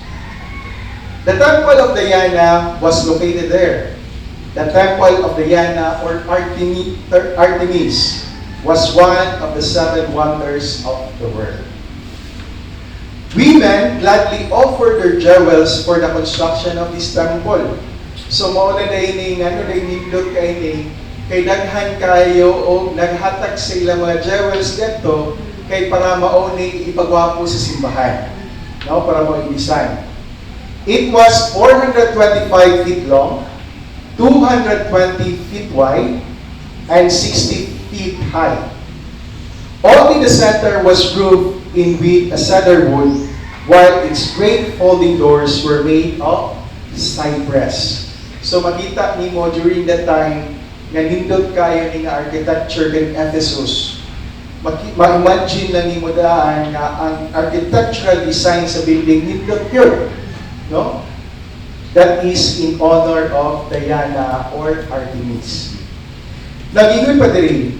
The temple of Diana was located there. The temple of Diana or Artemis was one of the 7 wonders of the world. Women gladly offered their jewels for the construction of this temple. So mauna dahil nindot kay daghan kayo o naghatag sa ilang mga jewels dito kay para mauni ipagwapo sa simbahan. No, para mo ibisan. It was 425 feet long, 220 feet wide, and 60 feet high. Only the center was roofed in with a cedar wood, while its great folding doors were made of cypress. So makita nimo during that time nga nindot kayo ni nga architecture in Ephesus. Ma-imagine lang nimo daan nga ang architectural design sa building nindot yun. No? That is in honor of Diana or Artemis. Nagingoy pa diri,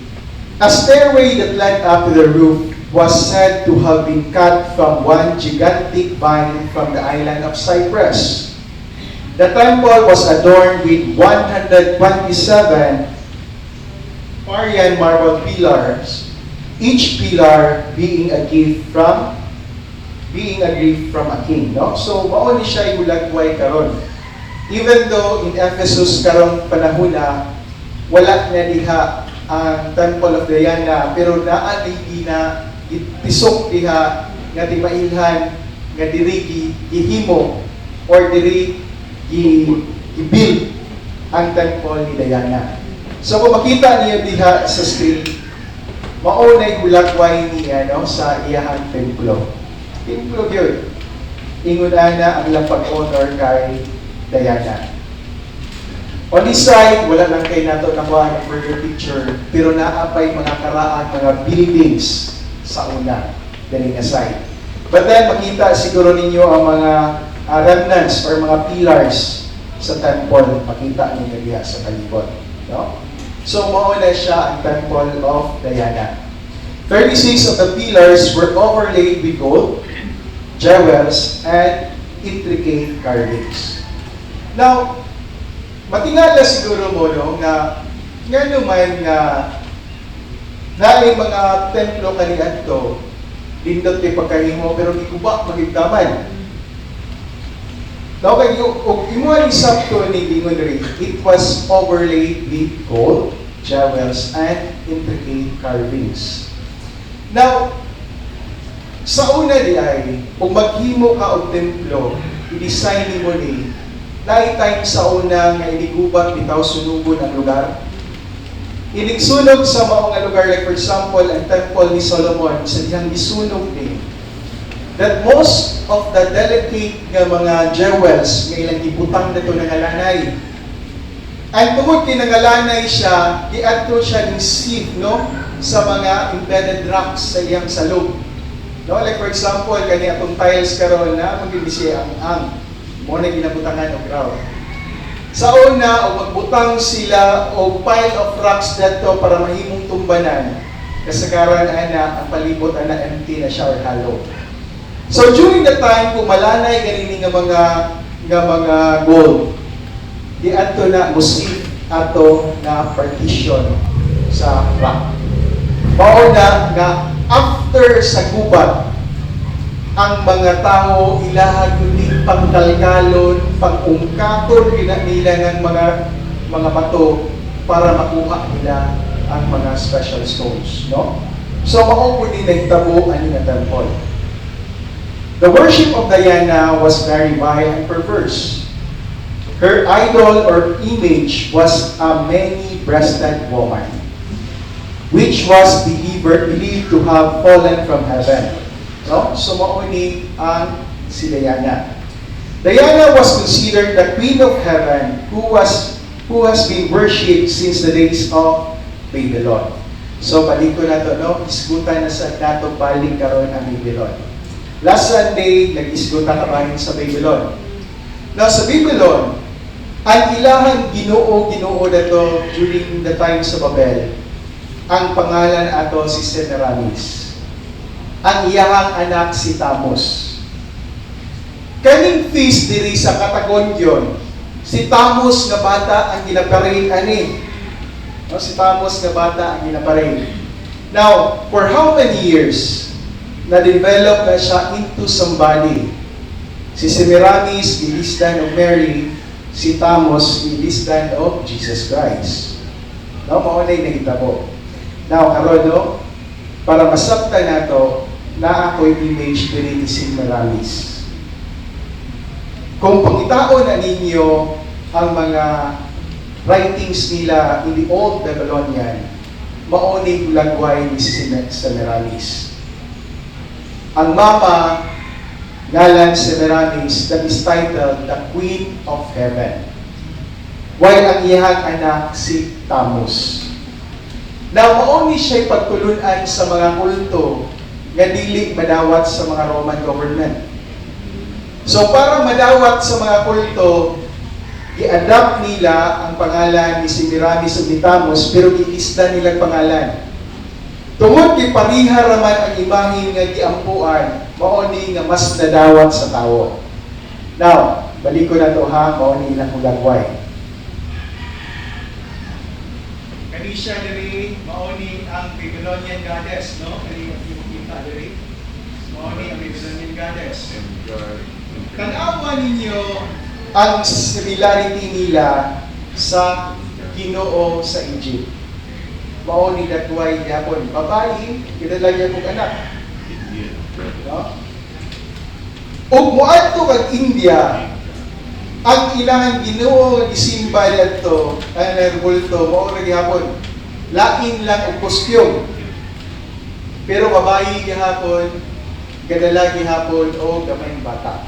a stairway that led up to the roof was said to have been cut from one gigantic vine from the island of Cyprus. The temple was adorned with 127 Parian marble pillars, each pillar being a gift from a king. No? So, mao ni siya hulagway karon. Even though in Ephesus karong panahon na wala na diha ang Temple of Diana, pero naa na itisok diha nga di mailhan nga diri gihimo or diri i-build ang temple ni Diana. So kung makita niyo diha sa screen, maunay hulagway niya sa iyahang templo. Templo yun. Ingunan na ang pag-honor kay Diana. On this side, wala lang kayo nato nakuha ng further picture, pero naapay mga karaan, mga buildings sa una, dali nga side. But then, makita siguro ninyo ang mga remnants or mga pillars sa temple, makita ninyo diya sa kalibot. No? So, mauna siya ang temple of Diana. 36 of the pillars were overlaid with gold, jewels, and intricate carvings. Now, matingala siguro mo nga naman nga naay mga templo kaniadto lindot kay pagkahimo pero gikuba magigdaman. Now kay imo sakto ni dingon diri, it was overlaid with gold, jewels, and intricate carvings. Now, Sa una di ay, kung maghimo ka og templo, i-design mo ni, lain time sa una nga inigubat bitaw sunugon ang lugar. Inigsunog sa mga lugar, like for example, ang temple ni Solomon, sa diyang isunog ni, that most of the delicate nga mga jewels nga ilang ibutang na ito ng alanay. Ang tungod kinangalanay siya, diadto siya ng sieve, no? Sa mga embedded rocks sa iyang salog. No? Like for example, kani atong tiles karon na magindi siya ang mo na ginabutangan og ground. Sa una, o magbutang sila o pile of rocks dito para mahimong tumbanan. Kasagaran ana ang palibot ana empty na siya or hollow. So during the time kung malanay ganini nga mga gold, di ato na musip ato na partition sa rock. Mao na nga after sa gubat, ang mga tao ilahag kundi pangkalkalon, pangungkaton nila ng mga bato para makuha nila ang mga special stones, no? So mao po din nagtabo ani nga temple. The worship of Diana was very vile and perverse. Her idol or image was a many-breasted woman, which was believed to have fallen from heaven. No? So mauni ang si Diana. Diana was considered the queen of heaven who has been worshipped since the days of Babylon. So balik ko na to, no? Isgutan na sa nato balik karon ang Babylon. Last Sunday, nag-isgutan ka ba sa Babylon? Now sa Babylon, ang ilahang Ginoo dato during the time sa Babel, ang pangalan ato si Semiramis. Ang iyahang anak si Tammuz. Kaning feast diri sa Katagondyon, si Tammuz nga bata ang ginaparade ani. No, si Tammuz nga bata ang ginaparade. Now, for how many years na-develop na siya into somebody? Si Semiramis, ilisdan of Mary, si Tammuz, ilisdan of Jesus Christ. No, maunay na hitabo. Now, karon no, para masabtan nato na ako'y image diri ni Semiramis. Kung pangitaon na ninyo ang mga writings nila in the Old Babylonian, maunay gulagway ni Semiramis. Ang mama ngalan Semiramis that is titled the Queen of Heaven, while ang iyang anak si Tammuz. Now, mauni siya'y pagtulunan sa mga kulto nga dili madawat sa mga Roman government. So, para madawat sa mga kulto, i-adapt nila ang pangalan ni Semiramis o ni Tammuz, pero iisda nilang pangalan. Tungod kay pariha raman ang imahe nga giampuan, mauni nga mas nadawat sa tao. Now, balik ko na to ha, mauni ilang hulagway. Kani siya diri, mauni ang Babylonian goddess, no? Kani kita diri. Mauni ang Babylonian goddess. Tanawa ninyo ang similarity nila sa Ginoo sa Egypt. Mauni datway yapon babae, kinalagyan kong anak. No? Ug moadto kag India, ang ilang Ginoo nga gisimba didto, ang nagulto mao ra gihapon. Lain lang og kostyum. Pero babae gihapon, kadala gihapon o gamayng bata.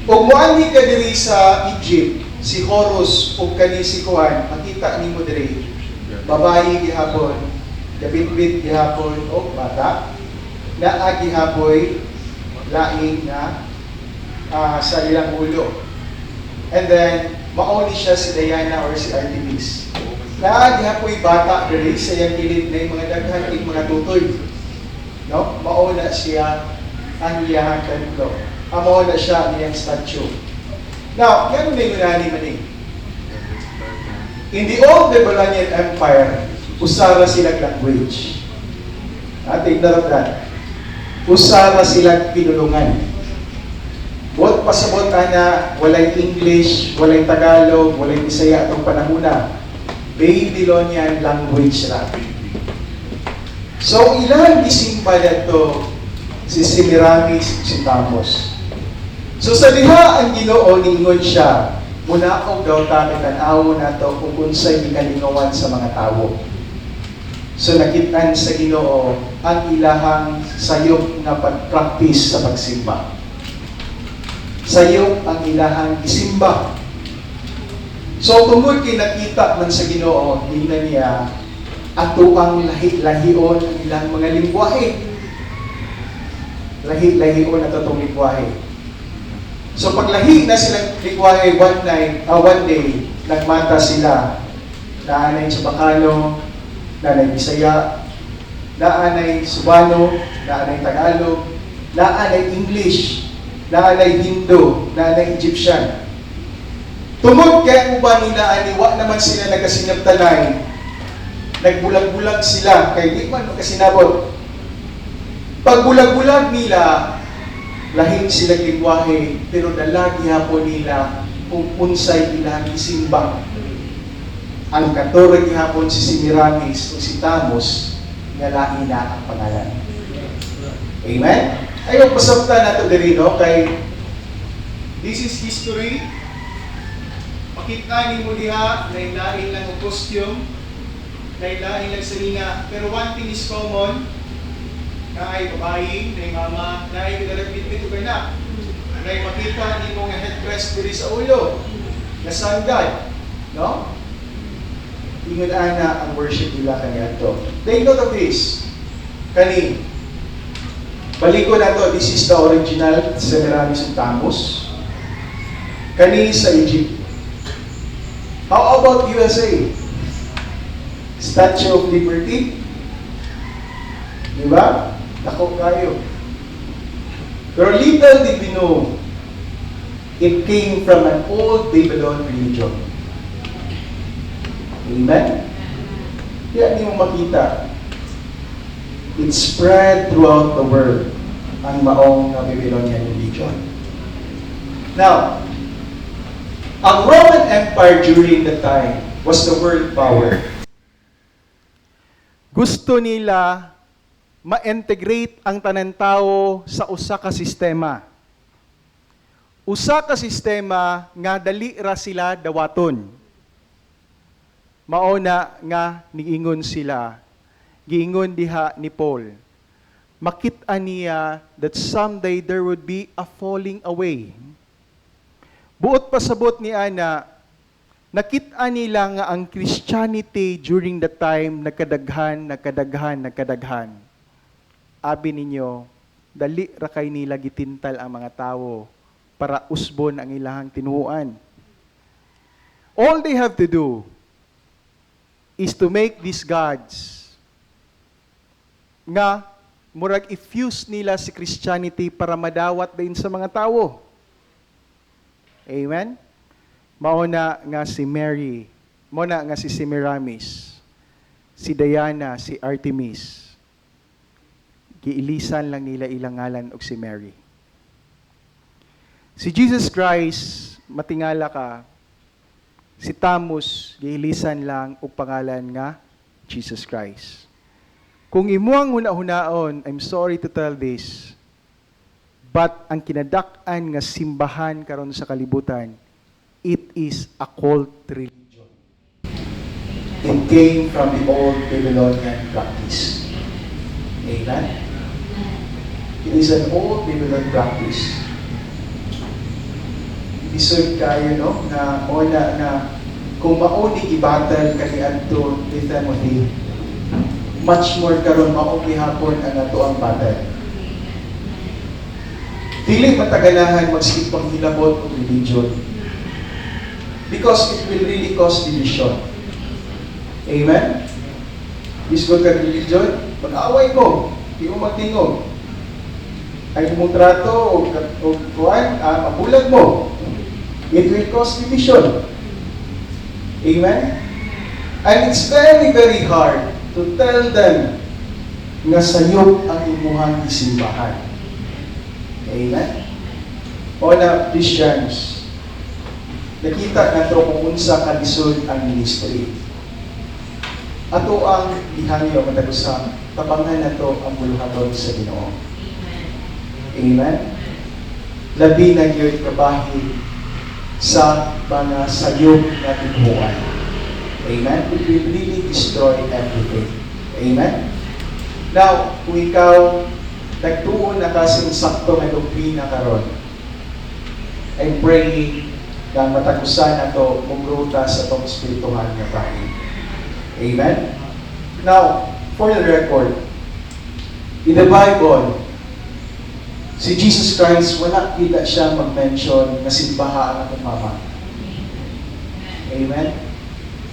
Ug moanhi ka diri sa Egypt, si Horus ug kani si Kuan, makita nimo diri. Babae gihapon, gabit-bit gihapon o bata. Naa gihapoy laing na sa ilang ulo. And then, mauni siya si Diana or si Artemis. Naa gihapoy bata diri sa iyang kilid na mga daghan ing mga tutoy. No? Mauna siya ang iyang templo. Mauna siya ang iyang statue. Now, yan may gunani man eh. In the Old Babylonian Empire, usara silang language. Take note of that. Usara silang pinulungan. Bot pasabot na walay English, walay Tagalog, walay Bisaya atong panahuna. Babylonian language ra. So ilang gisimba dito si Semiramis, si Tamos. So sa diha ang Ginoo niingon siya, muna ako daw ta tan-awo nato kung unsay gikalingawan sa mga tawo. So nakitaan sa Ginoo ang ilahang sayop nga pag-practice sa pagsimba. Sayop ang ilahang isimba. So tungod kay nakita man sa Ginoo, tingnan niya ato ang lahi-lahion ang ilang mga lingwahe. Lahi-lahion na itong lingwahe. So paglahi na silang lingwahe one day, nagmata sila. Naanay Chabacano, naanay Bisaya, naanay Subano, naanay Tagalog, naanay English, naanay Hindu, naanay Egyptian. Tungod kay uban nila aniwa naman sila nagasinabtanay, nagbulag-bulag sila kay di man makasinabot. Pag bulag-bulag nila, lahing sila lingwahe, pero dalagi hapon nila kung unsay ilang isimba. Ang katorang hapon si Semiramis o si Tamos, nga lahi na ang pangalan. Amen? Ayaw pasabta na ito diri, no? Kay this is history. Makita ni mo diha, lain-lain lang ang costume, lain-lain lang sa nina. Pero one thing is common, na ay babae, na ay mama, na ay pinarapit-pit o na. Na ay makita ni mo nga headdress diri sa ulo, na sun god. No? Ingon ana ang worship nila kaniya to. Take note of this. Kani, balik ko na to, this is the original Semiramis of Tamos. Kani sa Egypt. How about USA? Statue of Liberty? Diba? Nako kayo. Pero little did we know, it came from an old Babylon religion. Amen? Kaya hindi mo makita. It spread throughout the world ang maong Babylonian religion. Now, ang Roman Empire during that time was the world power. Gusto nila ma-integrate ang tanan tao sa usa ka sistema. Usa ka sistema nga dali ra sila dawaton. Mauna nga niingon sila, giingon diha ni Paul, makita niya that someday there would be a falling away. Buot pasabot ni Ana, nakita nila nga ang Christianity during the time nagkadaghan. Abi ninyo, dali ra kay nila gitintal ang mga tawo para usbon ang ilahang tinuuan. All they have to do is to make these gods nga murag ifuse nila si Christianity para madawat din sa mga tawo. Amen? Mauna nga si Mary, mauna nga si Semiramis, si Diana, si Artemis. Giilisan lang nila ilang ngalan og si Mary. Si Jesus Christ, matingala ka, si Tamus, giilisan lang og pangalan nga Jesus Christ. Kung imuang huna-hunaon, I'm sorry to tell this, but ang kinadak-an nga simbahan karon sa kalibutan, it is a cult religion. It came from the old Babylonian practice. Amen? It is an old Babylonian practice. Isod kayo, no? Na muna na kung mauni ibatal kaniadto ni Timothy, much more karon mauni hapon ang ato ang battle. Dili mataganahan magsige panghilabot og religion. Because it will really cause division. Amen? Isgod ka religion, mag-away mo, di mo magtingog. Ay kumutrato o kuan, mabulag mo. It will cause division. Amen? And it's very, very hard to tell them nga sayop ang imuhang isimbahan. Amen? O na Christians, nakita nato kung unsa kalisod ang ministry. Ato ang ihangyo matagusang tabangan nato ang buluhaton sa Ginoo. Amen? Labi na yun kabahin sa mga sayop na tibuan. Amen? It will really destroy everything. Amen? Now, kung ikaw nagtuon na kasing sakto na doktrina karon, I'm praying na matagusan na ito mungruta sa itong spiritual na bahin. Amen? Now, for the record, in the Bible, si Jesus Christ, wala kita siya mag-mention na simbaha ang atong mama. Amen?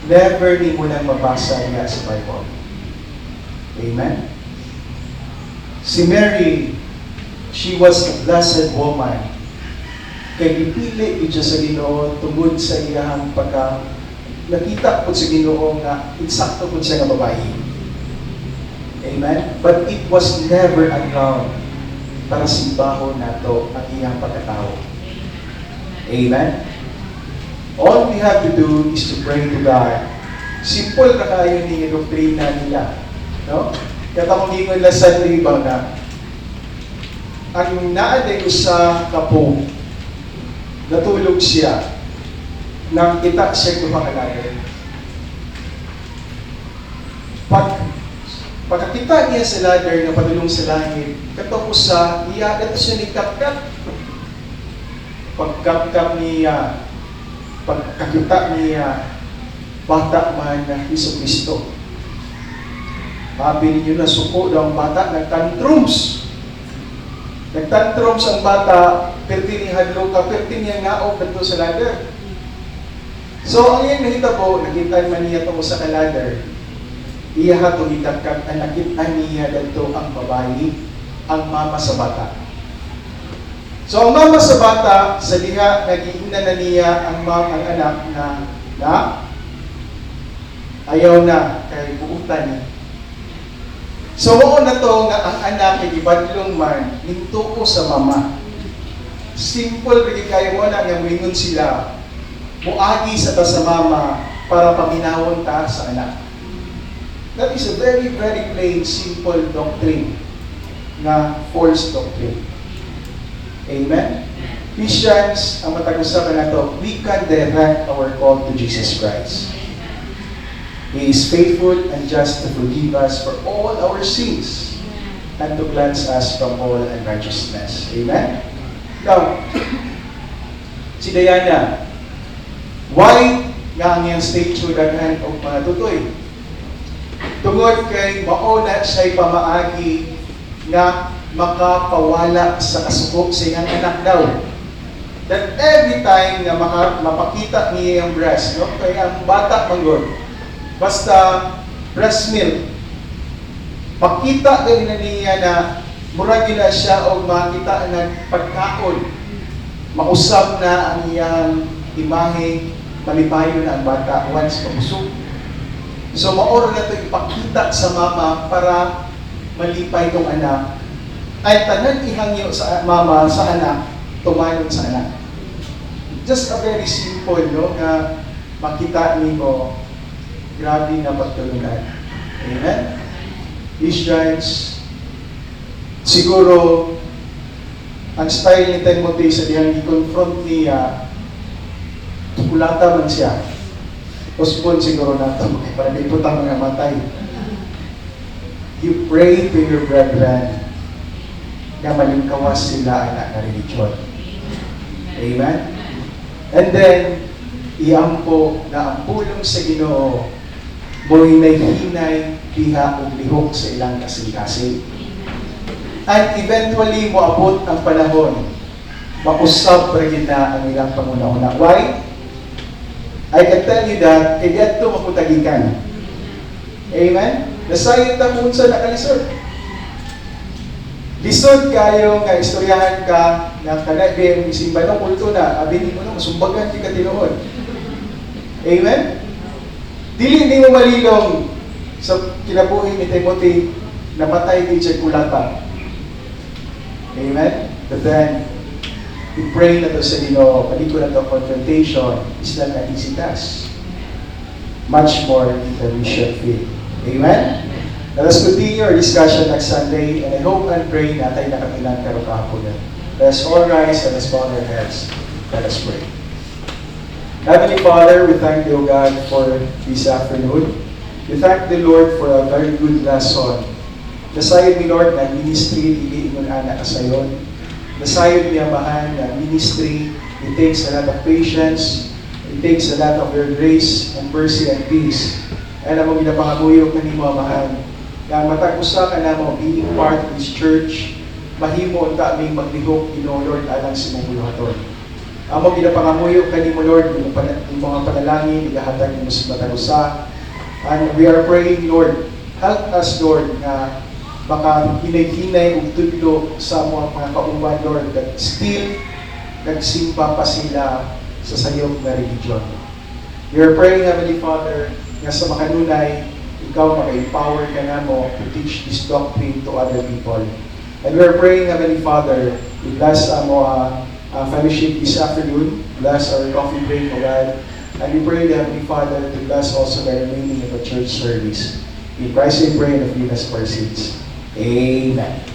Never ni mo nang mabasa niya sa Bible. Amen? Si Mary, she was a blessed woman. Kaya gipili siya sa Ginoo tungod sa iyang pagka nakita po sa Ginoo nga insakto po siya nga babae. Amen? But it was never allowed para simbahon nato ang iyang pagkatao. Amen? All we have to do is to pray to God. Simple na kayo ni doktrina nila. No? Katong ingon la sa libang na ang naaday usa kapo natulog siya nang kita siya kumakalaga. Pagkakita niya sa ladder na padulong sa langit, katong usa, iya dato siya ni kapkap. Pagkapkap niya, pagkakita niya, bata man na Hesus Kristo. Sabi ninyo na suko daw ang bata, nagtantrums. Nagtantrums ang bata, perti ni hadlo ka, perti niya ngaog dito sa ladder. So, ang iyang nahitabo, nakita man niya ito sa ladder. Iya hato itakap ang nakita niya dito ang babae, ang mama sa bata. So, ang mama sa bata, sa diha, nag-iina na niya ang anak na ayaw na, kay buutan niya. So, mo na to nga ang anak ay ibadlong man, nintuo sa mama. Simple, rin kayo mo na nga mingon sila, muagi sa ta sa mama para paminawon ta sa anak. That is a very, very plain, simple doctrine na false doctrine. Amen? Christians, ang matagusapan na to, we can direct our call to Jesus Christ. He is faithful and just to forgive us for all our sins and to cleanse us from all unrighteousness. Amen? Now, si Diana, why nga ang iyang statue daghan o mga tutoy? Tungod kay mauna siya'y pamaagi na makapawala sa kasuko sa iyang anak daw. That every time na mapakita niya ang breast, no? Kaya ang bata manggod, basta breast milk, makita kayo na niya na murag na siya o makita na pagkaon, mausap na ang iyang imahe, malipayo na ang bata once mabusog. So maoro na ito ipakita sa mama para malipay itong anak. Ay tanan ihangyo sa mama sa anak, tumayon sa anak. Just a very simple, no, na makita niyo, grabe na pagtulungan. Amen? Christians, siguro, ang style ni Timothy sa diyang i-confront niya, kulata man siya. Postpone siguro na ito, para di putang mga matay. You pray to your brethren na malingkawas sila anak na religion. Amen? And then, iampo na ang pulong sa Ginoo mo'y hinay, diha o lihok sa ilang kasing-kasing. At eventually, moabot ang panahon, mausap rin na ang ilang panguna-una. Why? I can tell you that, kaya ito makutagikan. Amen? Nasayot na kung sa nakalisod. Lisod kayo nga istoryahan ka na kanay yung isimba ng kulto na abinin mo na masumbagan di ka tinuod. Amen? Dili hindi mo malilong sa kinabuhi ni Timothy namatay din siya kulata. Amen? But then, we pray na to sa Ginoo, paliko na to confrontation, is not an easy task. Much more than we should feel. Amen? Let us continue our discussion next Sunday, and I hope and pray na tayo nakatilang karukapon na Let's all rise and let's bow our heads. Let us pray. Heavenly Father, we thank you, O God, for this afternoon. We thank the Lord for a very good lesson. Dasayon mi, Lord, na ministry, hindi ingon anak kasayon. Dasayon mi, Amahan, na ministry, it takes a lot of patience, it takes a lot of your grace and mercy and peace. And ang mga ginapangamuyo kanimo, Amahan, na matag-usa ka na mo being part of this church, mahimo unta aming maglihok, Lord, alang sa mong buluhaton. Amo ginapangamuyo kanimo, Lord, yung mga panalangin, igahatag nimo sa matag-usa. And we are praying, Lord, help us, Lord, na baka hinay-hinay ug tudlo sa mga kauban, Lord, that still nagsimba pa sila sa sayop na religion. We are praying, Heavenly Father, nga sa makanunay, ikaw maka-empower ka na mo to teach this doctrine to other people. And we are praying, Heavenly Father, we bless fellowship this afternoon, bless our coffee break, O God, and we pray, Heavenly Father, to bless also the remaining of the church service. In Christ we pray and forgive us for our sins. Amen.